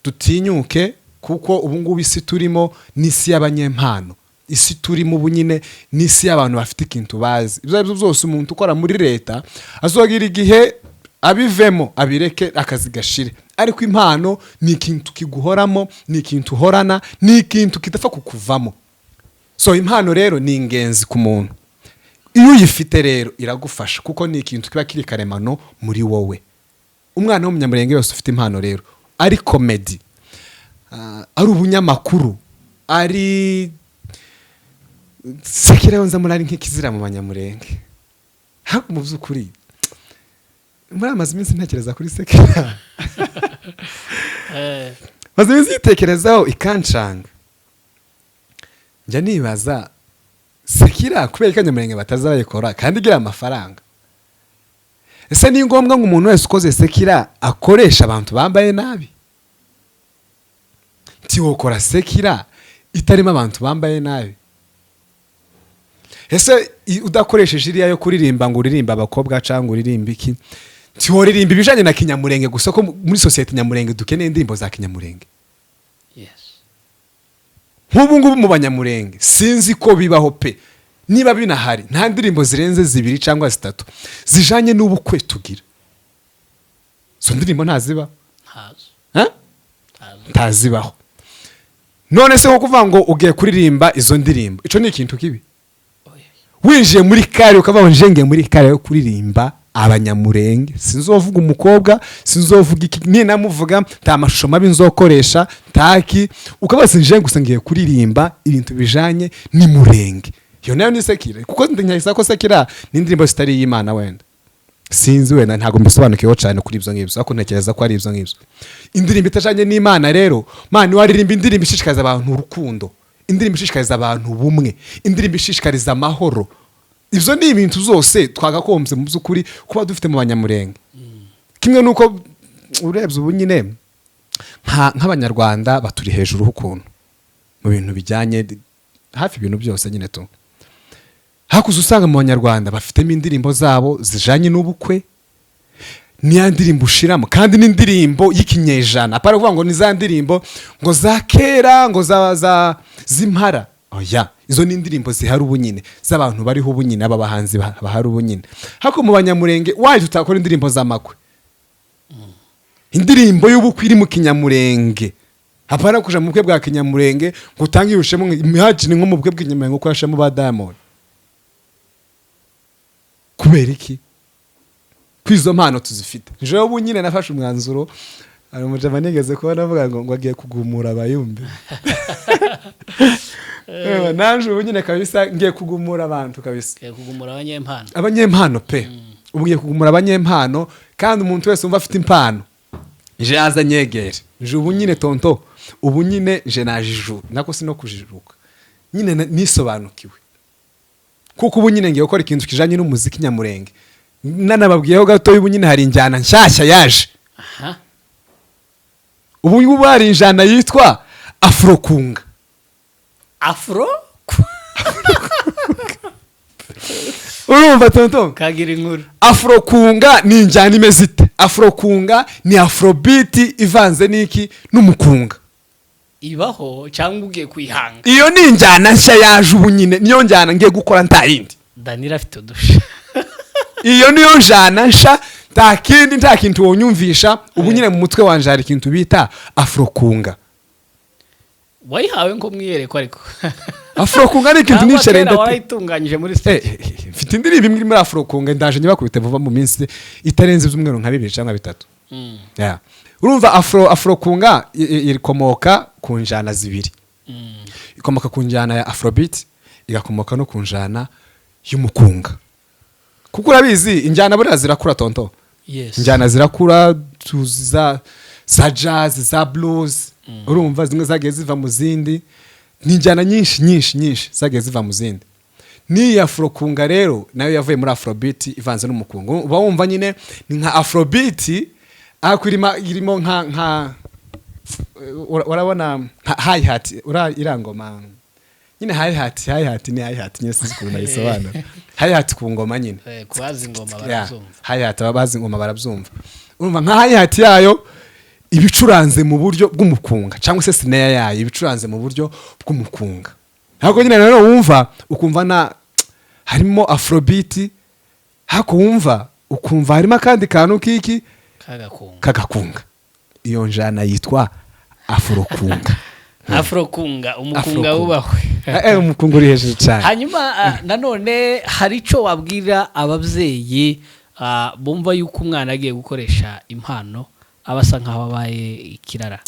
dutinyuke kuko ubu ngubu isi turimo n'isi y'abanyempano isi turimo ubu nyine n'isi y'abantu bafite ikintu bazi ibyo byose umuntu ukora muri leta azogira igihe abivemo abireke akazi gashire ariko impano ni ikintu kiguhoramo ni ikintu uhorana ni ikintu kidapfa kukuvamo. So impano rero ni ingenzi ku muntu iyo uyifite rero iragufasha kuko ni ikintu kiba kiri karemano muri wowe. Umwana w'umunyamurenge yose ufite impano rero ari comedy ari ubunyamakuru ari sekireo nza muri nk'ikizira mu banyamurenge hako mu byukuri muri amazi iminsi ntekereza kuri sekira maze iminsi yitekerezaho ikancanga njya nibaza sekira kubera ko abanyamurenge batazabayikora kandi igira amafaranga ese ni ngombwa ngo umuntu wese ukoze sekira akoresha abantu bambaye nabi? Ntiwokora sekira itarimo abantu bambaye nabi? ese udakoresheje iriya yo kuririmba ngo uririmba abakobwa cyangwa uririmba iki, ntiworirimba ibijanye na kinyamurenge gusa, ko muri sosiyete nyamurenge dukeneye indirimbo za kinyamurenge. Nk'ubu ngubu mu banyamurenge sinzi ko bibaho pe, niba binahari nta ndirimbo zirenze 2 cyangwa 3 zijanye n'ubukwe tugira. So ndirimbo ntaziba? Ntazibaho. None se nko kuvuga ngo ugiye kuririmba izo ndirimbo, ico ni ikintu kibi? Winjiye muri kare ukavuga njenge muri kare yo kuririmba abanyamurenge, sinzovuga umukobwa, sinzovuga iki, ni namuvuga nta mashusho mabi nzokoresha taki, ukavuga sinje gusa ngiye kuririmba ibintu bijanye ni murenge. Yo nayo ni sekira, kuko ndinyahisa ko sekira ni indirimbo zitari y'Imana wenda. Sinzi wenda ntago mbisobanukiyeho cyane kuri ibyo ngibyo, ariko ntekereza ko ari ibyo ngibyo. Indirimbo itajanye n'Imana rero, Mana waririmba indirimbo ishishikariza abantu urukundo, indirimbo ishishikariza abantu bumwe, indirimbo ishishikariza amahoro. Ivyo ni ibintu zose twagakombye mu byukuri kuba dufite mu banyamurenge. Kimwe nuko urebye ubu nyine nk'abanyarwanda baturi hejuru ukuntu mu bintu bijyanye hafi ibintu byose nyine tu. Hakuze usanga mu banyarwanda bafitemo indirimbo zabo zijanye n'ubukwe, niya ndirimbo ushiramo kandi n'indirimbo y'ikinyejana, apara kuvuga ngo ni za ndirimbo ngo za kera ngo za zimpara. Oya, izo ni indirimbo zihari ubu nyine z'abantu bariho ubu nyine, aba bahanzi bahari ubu nyine. Hako mu banyamurenge waje utakora indirimbo z'amakwe, indirimbo y'ubukwe iri mu kinyamurenge, apara kuja mu bukwe bwa kinyamurenge ngo utange irushemo imagine nko mu bukwe bw'inyamurenge uko yashemo ba Diamond. Kubera iki? Kwizo mpano tuzifite. Jewe ubu nyine nafashe umwanzuro, ari umujama nigeze ko navuga ngo agiye kugumura abayumbe. Nanje ubu nyine kabisa ngiye kugumura abantu kabisa. Ngiye kugumura abanyempano. Abanyempano pe. Ubu ngiye kugumura abanyempano, kandi umuntu wese umva afite impano je aza nyegere. Je ubu nyine tonto, ubu nyine je najiju, nako sino kujiruka. Nyine nisobanukiwe. Kuko ubu nyine ngiye gukora ikintu kijanye n'umuziki nyamurenge. Nanababwiyeho gato ubu nyine hari injyana nshyashya yaje. Ubu hari injyana yitwa afrokunga. Afro? Urumva tonto? Kagira inkuru. Afrokunga ni injyana imeze ite? Afrokunga ni afrobeat ivanze n'iki n'umukunga. Ibaho cyangwa ugiye kwihanga? Iyo ni injyana nshya yaje ubu nyine, niyo njyana ngiye gukora ntayindi. Danira afite udusha. Iyo niyo njyana nsha, nta kintu wonyumvisha. Ubu nyine mu mutwe wanje hari ikintu bita afrokunga. Wayihawe ngo mwiyereko ariko. Afrokunga ni ikintu nisherende. Warayitunganyije muri stage. Mfite indirimbo imwe muri afrokunga, ndaje nyibakubite vuba mu minsi itarenze ibyumweru nka 2 cyangwa 3. Yeah. Urumva afrokunga ikomoka ku njyana zibiri. Ikomoka ku njyana ya afrobeat, igakomoka no ku njyana y'umukunga. Kuko urabizi injyana buriya zirakura tonto. Yes. Injyana zirakura za jazz, za blues. Urumva zimwe zagiye ziva mu zindi. Ni injyana nyinshi zagiye ziva mu zindi. Ni afrokunga rero nayo yavuye muri afrobeat ivanze n'umukunga. Uba wumva nyine ni nka afrobeat irimo nka urabona hi-hat irangoma nyine hi-hat ni hi-hat nyine sizikuru nayisobanura. Hi-hat ku ngoma nyine, kubaza ingoma barabyumva. Hi-hat ababaza ingoma barabyumva. Urumva nka hi-hat yayo ibicuranze mu buryo bw'umukunga, cyangwa se snare yayo ibicuranze mu buryo bw'umukunga. Hako nyine rero wumva ukumva harimo afrobeat, hako wumva ukumva harimo kandi kantu kiki kagakunga. Iyo njana yitwa afrokunga. Afrokunga, umukunga wubahwe. Umukunga uri hejuru cyane. Hanyuma nanone hari ico wabwira ababyeyi bumva yuko umwana agiye gukoresha impano abasa nkaho abaye ikirara?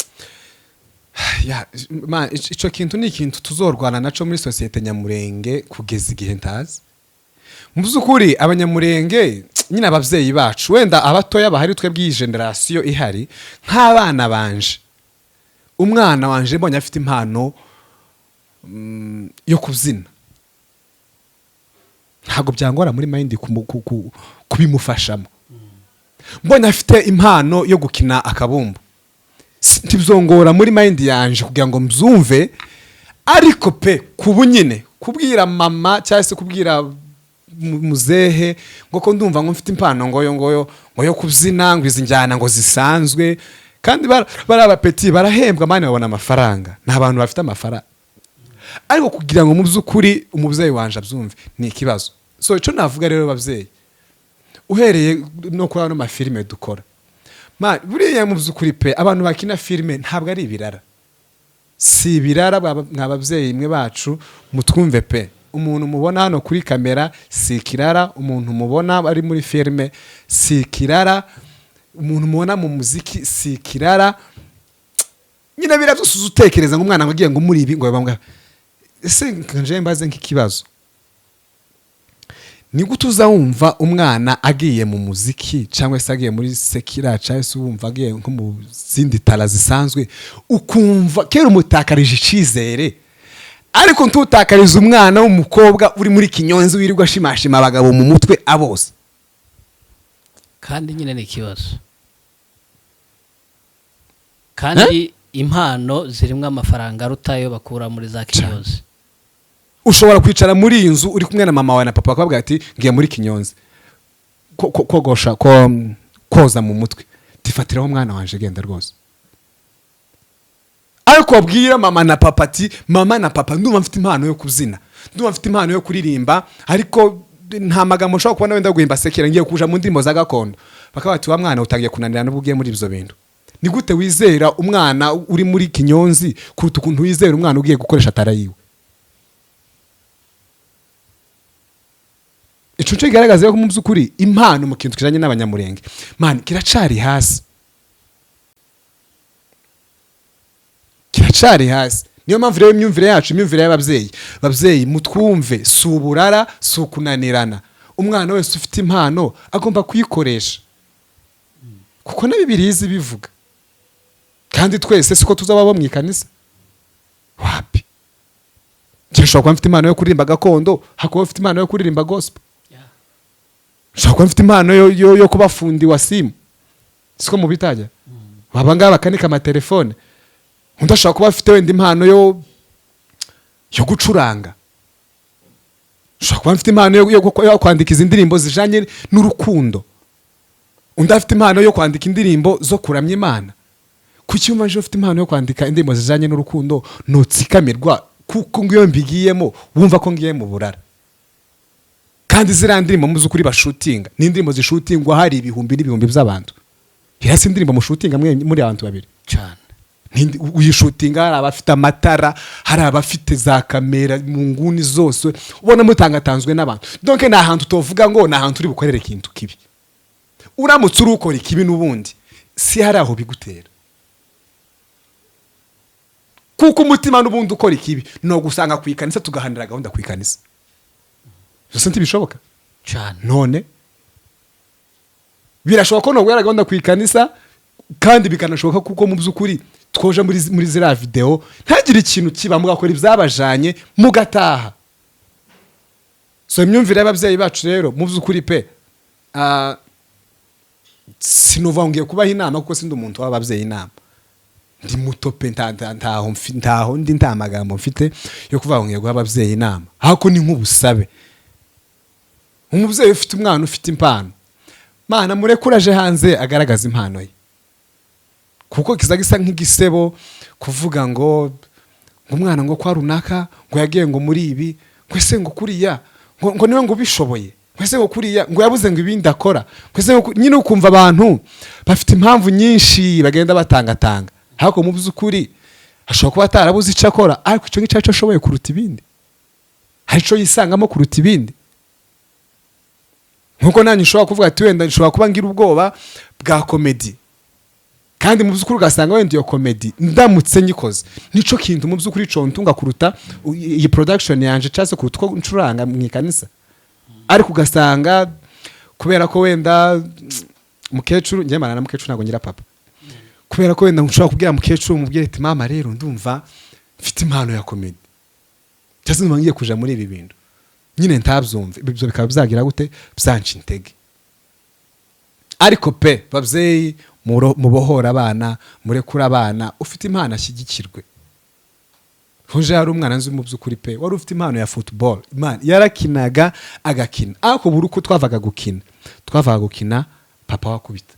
Ico kintu ni ikintu tuzorwana naco muri sosiyete nyamurenge kugeza igihe ntazi. Mu byukuri abanyamurenge nyine ababyeyi bacu, wenda abatoya bahari twebwe generation ihari, nk'abana banje, umwana wanje mbonye afite impano yo kubyina, ntago byangora muri mind kubimufashamo. mbonye afite impano yo gukina akabumbu ntibzongora muri mind yanje kugira ngo mbyumve, ariko pe kubu nyine kubwira mama cyangwa se kubwira muzehe ngo ko ndumva ngo mfite impano ngo yo kubyina ngo izi njyana ngo zisanzwe, kandi bari abapeti barahembwa mani babona amafaranga, nta bantu bafite amafaranga, ariko kugira ngo mu by'ukuri umubyeyi wanje abyumve ni ikibazo. So icyo navuga rero babyeyi, uhereye no kuri ano mafilime dukora, buriya mu by'ukuri pe abantu bakina filime ntabwo ari ibirara, si ibirara. Mw'ababyeyi mwe bacu mutwumve pe, umuntu mubona hano kuri kamera si ikirara, umuntu mubona ari muri filime si ikirara, umuntu mubona mu muziki si ikirara. Nyine birabyose utekereza ngo umwana agiye ngo muri ibi ngo bamwe ese nje mbaze nk'ikibazo, ni gute uzawumva umwana agiye mu muziki cyangwa se agiye muri sekira cyangwa se wumva agiye nko mu zindi tara zisanzwe, ukumva kera umutakarije icizere, ariko ntutakariza umwana w'umukobwa uri muri Kinyonzi wirirwa ashimashima abagabo mu mutwe abose, kandi nyine ni ikibazo. Kandi impano zirimo amafaranga arutayo bakura muri za Kinyonzi. Ushobora kwicara muri iyi nzu uri kumwe na mama wawe na papa bakabwira ati ngiye muri Kinyonzi kogosha koza mu mutwe, tifatiraho umwana wanje genda rwose. Ariko wabwira mama na papa ati mama na papa ndumva mfite impano yo kubyina, ndumva mfite impano yo kuririmba, ariko nta magambo ushobora kubona wenda guhimba sekera ngiye kuja mu ndimo za gakondo, bakaba bati wa mwana utangiye kunanira n'ubwo ugiye muri ibyo bintu. Ni gute wizera umwana uri muri Kinyonzi kuruta ukuntu wizera umwana ugiye gukoresha tara yiwe? Ico cyo igaragaza ko mu by'ukuri impano mu kintu kijanye n'abanyamurenge man kiracari hasi, kiracari hasi. Niyo mpamvu rero imyumvire yacu, imyumvire y'ababyeyi mutwumve, si uburara, si ukunanirana. Umwana wese ufite impano agomba kuyikoresha, kuko na Bibiliya izi bivuga. Kandi twese siko tuzaba bo mwikanisa wapi. Cyashobora kuba mfite impano yo kuririmba gakondo, hakuba mfite impano yo kuririmba gospel. Ushobora kuba mfite impano yo kuba fundi wa simu, siko mubitajya baba ngaba bakanika amatelefone. Undi ashobora kuba afite wenda impano yo gucuranga. Ushobora kuba mfite impano yo kwandika izi ndirimbo zijanye n'urukundo. Undi afite impano yo kwandika indirimbo zo kuramya Imana. Kuki umanje ufite impano yo kwandika indirimbo zijanye n'urukundo notsikamirwa kuko ngiyo mbigiyemo wumva ko ngiye mu burara? Kandi zira ndirimbo mu zukuri bashutinga n'indirimbo zishutingwa hari ibihumbi n'ibihumbi by'abantu. Hirasi indirimbo mu shootinga muri abantu babiri cyane. Uyishutinga hari abafite amatara, hari abafite za kamera mu nguni zose, ubona mutangatanzwe n'abantu. Donc na hantu tovuga ngo na hantu uri bukorere ikintu kibi. Uramutse urukora ikibi n'ubundi si hari aho bigutera, kuko umutima n'ubundi ukora ikibi no gusanga kwikanisa tugahanira gahunda kwikanisa. Byose ntibishoboka cyane. None birashoboka ko no gwera gahunda kwikanisa, kandi bikanashoboka kuko mu by'ukuri twoja muri zira video ntagire ikintu kiba mugakora ibyabajanye mugataha. So imyumvire y'ababyeyi bacu rero mu by'ukuri pe sinova ngiye kubaha inama kuko sindi umuntu w'ababyeyi inama, ndi muto pe ntaho ndi nta magambo mfite yo kuvuga ngiye guha ababyeyi inama, ahako ni nk'ubusabe. Umubyeyi ufite umwana ufite impano, Mana murekuraje hanze agaragaza impano ye, kuko kizagisa nk'igisebo kuvuga ngo umwana ngo kwa runaka ngo yagiye ngo muri ibi kwese ngo kuriya ngo niwe ngo bishoboye, kwese ngo kuriya ngo yabuze ngo ibindi akora, kwese ngo nyine ukumva abantu bafite impamvu nyinshi bagenda batangatanga. Hako mu by'ukuri ashobora kuba atarabuze icyo akora, ariko icyo ngicyo ashoboye kuruta ibindi, hari icyo yisangamo kuruta ibindi. Nkuko nanjye ushobora kuvuga ati wenda nshobora kuba ngira ubwoba bwa komedi, kandi mu by'ukuri ugasanga wenda iyo komedi ndamutse nyikoze nico kintu mu by'ukuri contunga kuruta iyi production yanje cyase kuruta ko ncuranga mu ikanisa. Ariko ugasanga kubera ko wenda mukecuru ngiye marana mukecuru nago ngira papa, kubera ko wenda nshobora kubwira mukecuru mubwire ati mama rero ndumva mfite impano ya komedi, cyase ngiye kuja muri ibi bintu nyine ntabyumve, ibyo bikaba byagira gute byanca intege. ariko pe babyeyi mubohora abana murekura abana ufite impano ashyigikirwe. Huje hari umwana nzi mu by'ukuri pe wari ufite impano ya football, imana yarakinaga agakina, ariko buri uko twavaga gukina papa wakubita,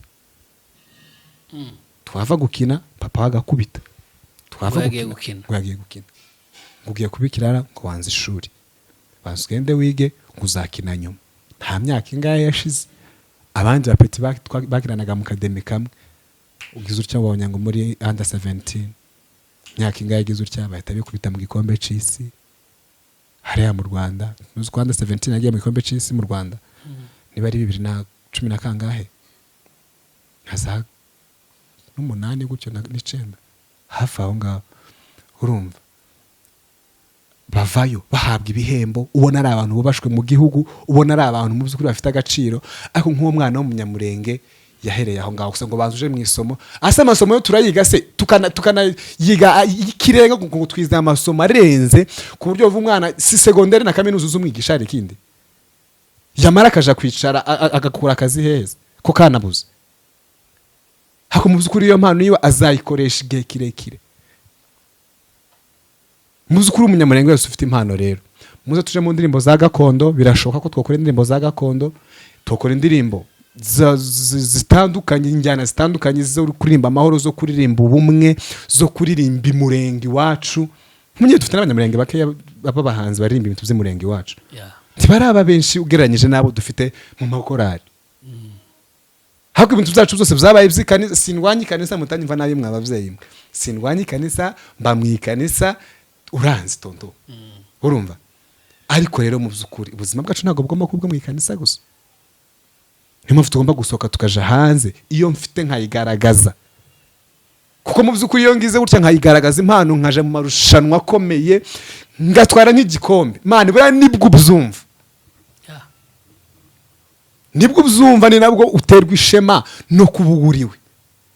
twava gukina papa wagakubita, twava gukina ugiye gukina ugiye kubikirara ngo wanze ishuri, banze ugende wige ngo uzakina nyuma. Nta myaka ingahe yashize abandi bapeti bakiranaga mu kademi kamwe, ugize utya wabonye ngo muri under 17 myaka ingahe igize utya bahita bikubita mu gikombe c'isi hariya mu Rwanda. Nuzi ko under 17 yagiye mu gikombe c'isi mu Rwanda niba ari 2010 na kangahe haza n'umunani gutyo n'icenda hafi aho ngaho. Urumva bavayo bahabwa ibihembo, ubona ari abantu bubashwe mu gihugu, ubona ari abantu mu by'ukuri bafite agaciro. Ariko nk'uwo mwana w'umunyamurenge yahereye aho ngaho gusa ngo banzuje mu isomo, asa amasomo yo turayiga se tukanayiga ikirenga ngo twize amasomo arenze ku buryo umwana si secondaire na kaminuza uzumwigisha ari kindi yamara akaja kwicara agakura akazi heza ko kanabuze. Hako mu by'ukuri iyo mpano yiwe azayikoresha igihe kirekire. Muzukuri umunyamurenge wese ufite impano rero muze tuje mu ndirimbo za gakondo. Birashoboka ko twakora indirimbo za gakondo, twakora indirimbo zitandukanye, injyana zitandukanye zo kuririmba amahoro, zo kuririmba ubumwe, zo kuririmba imurenge iwacu. Munye dufite n'abanyamurenge bakeya b'abahanzi baririmba ibintu by'imurenge iwacu, tibaraba benshi ugereranyije nabo dufite mu makorari. Hako ibintu byacu byose byabaye by'ikanisa. Sindwanyi kanisa mutanyumva nabi mwabavyeyi, sindwanyi kanisa mba mwikanisa uranzi tonto. Urumva ariko rero mu by'ukuri ubuzima bwacu ntabwo bugomba kubwo mwikanisa gusa. Niyo tugomba gusohoka tukaja hanze iyo mfite nkayigaragaza, kuko mu by'ukuri iyo ngize gutya nkayigaragaza impano nkaje mu marushanwa akomeye ngatwara nk'igikombe, mani bura nibwo ubyumva, nibwo ubyumva, ni nabwo uterwa ishema no kubuguriwe.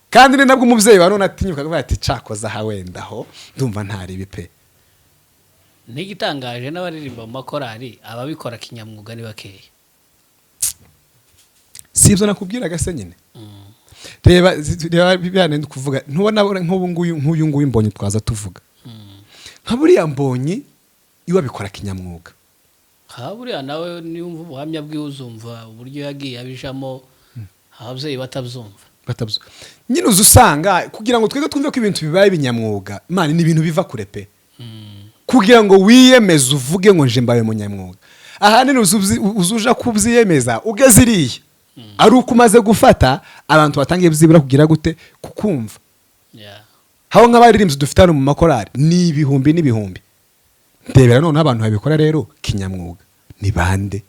Kandi ni nabwo umubyeyi wa none atinyuka avuga ati cakoza ha wendaho ndumva ntari bipe. N'igitangaje n'abaririmba mu makorari ababikora kinyamwuga ni bakeya. Sibyo nakubwiraga se nyine. Reba bibane kuvuga ntubona nk'ubu nguyu mbonye twaza tuvuga. Nka buriya mbonye iwa bikora kinyamwuga. Ha buriya nawe niwumva ubuhamya bw'uzumva uburyo yagiye abijamo ababyeyi batabyumva. Nyine uzusanga kugira ngo twege twumve ko ibintu bibaye binyamwuga, imana ni ibintu biva kure pe. Kugira ngo wiyemeze uvuge ngo nje mbaye munyamwuga, ahandi uzuja kubyiyemeza ugeze iriya ari uko umaze gufata abantu batangiye byibura kugira gute kukumva. Haho nk'abaririmbyi dufite hano mu makorari ni ibihumbi n'ibihumbi. Ndebera none abantu babikora rero kinyamwuga ni bande?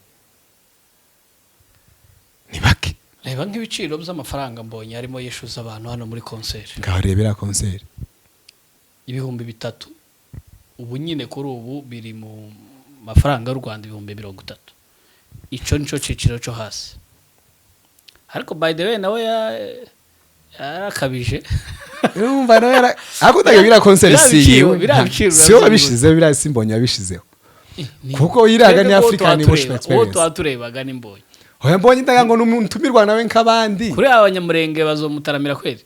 Ni bake. Reba nk'ibiciro by'amafaranga mbonye harimo yishuza abantu hano muri concert. Ngaho rebera concert ibihumbi 3 ubu nyine kuri ubu biri mu mafaranga y'u Rwanda 30. Ico nico ciciro cyo hasi. Ariko by the way nawe yarakabije. Urumva nawe akundaga bira concert siyo abishize bira simbonye abishizeho. Kuko yiraga ni African emotional experience. Oto aturebaga nimbonye. Oya mbonye ndaga ngo nutumirwa nawe nk'abandi. Kuri abanyamurenge bazomutaramira kweli.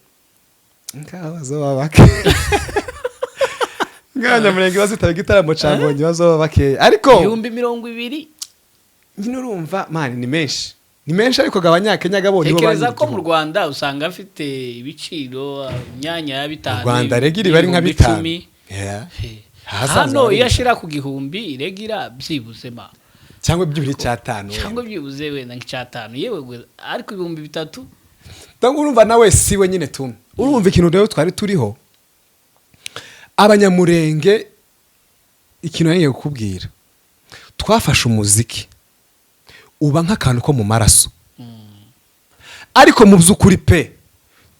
Bazoba bake. Nganyamurenge bazitara gitaramo cambonye bazoba bake. Ariko 2020 nyine urumva mani ni menshi. Ni menshi ariko gabanyakenya gabonye bo banyikeza ko mu Rwanda usanga afite ibiciro imyanya ya 5. Rwanda regiri bari nka 5. Hano yashira ku gihumbi regira byibuze ma. Cyangwa byibiri cyatanu. Cyangwa byibuze wenda nk'cyatanu yewe ariko 3,000. Tangu urumva nawe siwe nyine tumwe. Urumva ikintu rero twari turiho. Abanyamurenge ikintu yeye kukubwira. Twafashe umuziki uba nk'akantu ko mu maraso. Ariko mu by'ukuri pe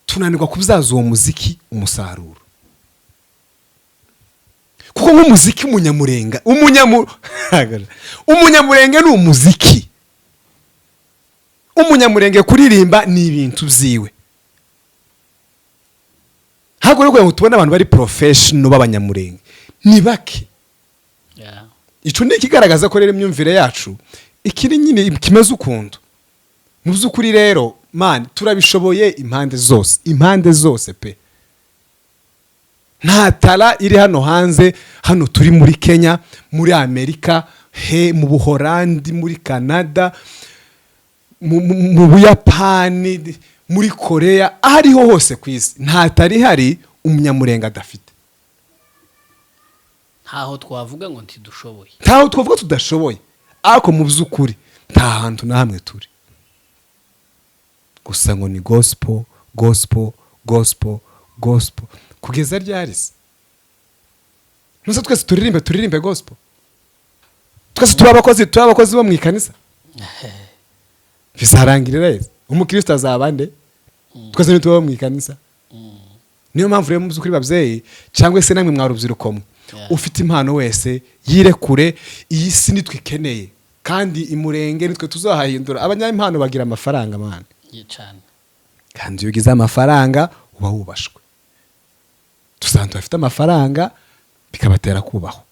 tunanirwa kubyaza uwo muziki umusaruro. Kuko nk'umuziki umunyamurenga umunyamurenge ni umuziki. Umunyamurenge kuririmba ni ibintu byiwe. Hago rero ngo tubona abantu bari professional b'abanyamurenge ni bake. Ico ni kigaragaza ko rero imyumvire yacu ikiri nyine kimeze ukuntu. Mu by'ukuri rero man turabishoboye impande zose pe. Nta tara iri hano hanze, hano turi muri Kenya, muri Amerika, mu Buholandi, muri Canada, mu Buyapani, muri Korea, ahariho hose ku isi nta tari hari umunyamurenga adafite. ntaho twavuga ngo ntidushoboye, ntaho twavuga tudashoboye, ariko mu by'ukuri nta hantu na hamwe turi, gusa ngo ni gospel gospel gospel gospel kugeza ryari se? Nusa twese turirimbe gospel, twese turi abakozi bo mu ikanisa bizarangirira yese umukristo azaba nde? Twese nituba mu ikanisa. Niyo mpamvu rero mu by'ukuri babyeyi cyangwa se namwe mwarubyiruko mwe, ufite impano wese yirekure, iyi si nitwe ikeneye kandi imurenge nitwe tuzahahindura. Abanyampano bagira amafaranga man cyane, kandi iyo ugize amafaranga uba wubashwe. Tusanzwe bafite amafaranga bikabatera kubaho.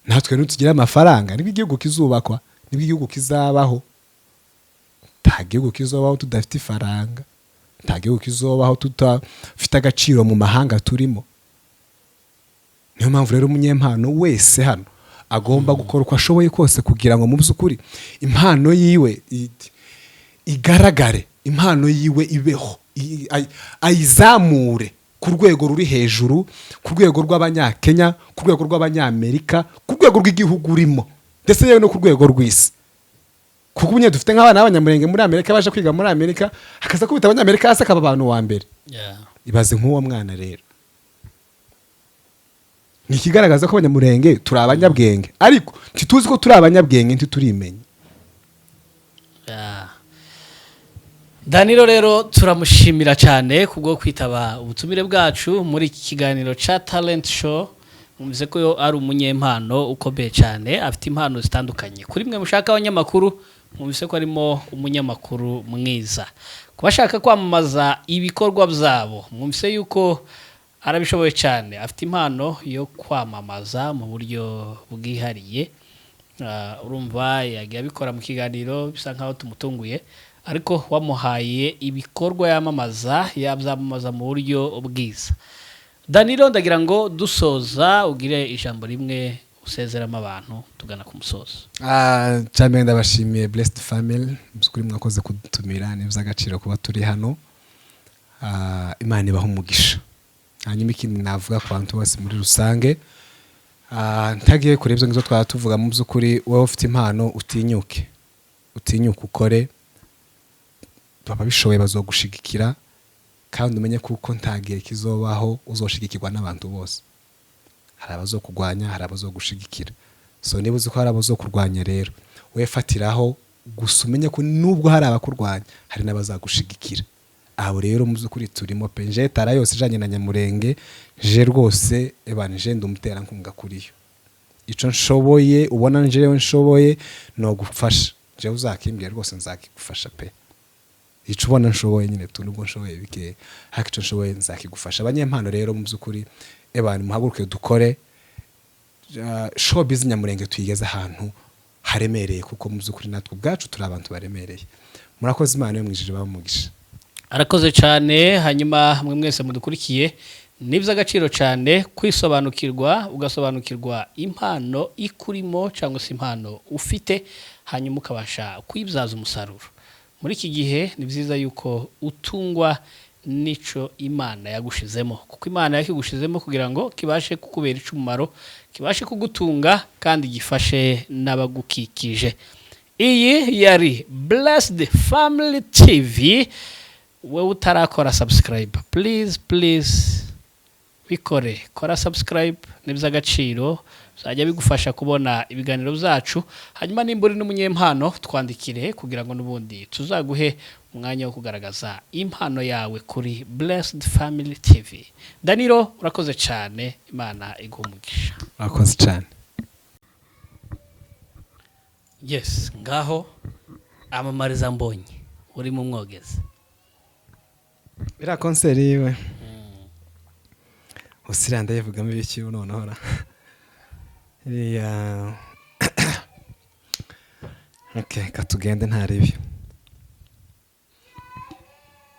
Natwe nutugira amafaranga nibwo igihugu kizubakwa, nibwo igihugu kizabaho. Nta gihugu kizobaho tudafite ifaranga, nta gihugu kizobaho tutafite agaciro mu mahanga turimo. Niyo mpamvu rero umunyempano wese hano agomba gukora uko ashoboye kose kugira ngo mu by'ukuri impano yiwe igaragare, impano yiwe ibeho, ayizamure ku rwego ruri hejuru, ku rwego rw'Abanyakenya, ku rwego rw'Abanyamerika, ku rwego rw'igihugu urimo, ndetse yewe no ku rwego rw'isi. Kuko ubunye dufite nk'abana b'Abanyamurenge muri Amerika baje kwiga muri Amerika, hakaza kubita Abanyamerika hasi akaba abantu wa mbere. Ibaze nk'uwo mwana rero. Ni ikigaragaza ko Abanyamurenge turi abanyabwenge, ariko ntituzi ko turi abanyabwenge ntiturimenye. Danilo rero turamushimira cyane kubwo kwitaba ubutumire bwacu muri iki kiganiro cha Talent Show. Mumeze ko ari umunyempano ukomeye cyane, afite impano zitandukanye. Kuri mwe mushaka abanyamakuru, mumeze ko arimo umunyamakuru mwiza. Kubashaka kwamamaza ibikorwa byabo, mumeze yuko arabishoboye cyane, afite impano yo kwamamaza mu buryo bwihariye. Urumva yagiye abikora mu kiganiro bisa nkaho tumutunguye, ariko wamuhaye ibikorwa yamamaza, yabyamamaza mu buryo bwiza. Danilo, ndagira ngo dusoza ugire ijambo rimwe usezeramo abantu tugana ku musozo. Cyane ndabashimiye Blessed Family, muzukuri mwakoze kudutumira, nibyo agaciro kuba turi hano. Imana ibaha umugisha. Hanyuma ikindi navuga ku bantu bose muri rusange, ntagiye kure ibyo ngizo twatuvuga, mu by'ukuri wowe ufite impano utinyuke ukore, babishoboye bazogushigikira, kandi umenye kuko nta gihe kizobaho uzoshigikirwa n'abantu bose. Hari abazokugwanya, hari abazogushigikira. So niba uzi ko hari abazokurwanya rero, we fatiraho gusa umenye ko nubwo hari abakurwanya hari n'abazagushigikira. Aho rero mu by'ukuri turimo pe, nje tara yose ijanye na Nyamurenge, je rwose ebanije ndumutera nkunga kuriyo. Ico nshoboye ubona njewe nshoboye no gufasha, je uzakimbye rwose nzakigufasha pe. Ico ubona nshoboye nyine nubwo nshoboye bike, haka ico nshoboye nzakigufasha. Abanyempano rero mu by'ukuri ebani muhaguruke dukore, showbiz Nyamurenge tuyigeze ahantu haremereye, kuko mu by'ukuri natwe ubwacu turi abantu baremereye. Murakoze, Imana yo mwijije bamugisha. Arakoze cyane. Hanyuma mwe mwese mudukurikiye, nibyo agaciro cyane kwisobanukirwa, ugasobanukirwa impano ikurimo cyangwa se impano ufite, hanyuma ukabasha kwibyaza umusaruro. Muri iki gihe ni byiza yuko utungwa nico Imana yagushizemo, kuko Imana yakigushizemo kugira ngo kibashe kukubera icumaro, kibashe kugutunga kandi gifashe n'abagukikije. Iyi yari Blessed Family TV. Wewe utarakora subscribe, please bikore, kora subscribe, nibyo agaciro, uzajya bigufasha kubona ibiganiro byacu. Hanyuma nimba uri n'umunyempano, twandikire kugira ngo nubundi tuzaguhe umwanya wo kugaragaza impano yawe kuri Blessed Family TV. Danilo, urakoze cyane, Imana igumugisha. Urakoze cyane. Yes, ngaho amamariza mbonye uri mu mwogezi. Bira concert yiwe. Usiranda yevugamo ibiki noneho ra. Okay, katugende nta ribi.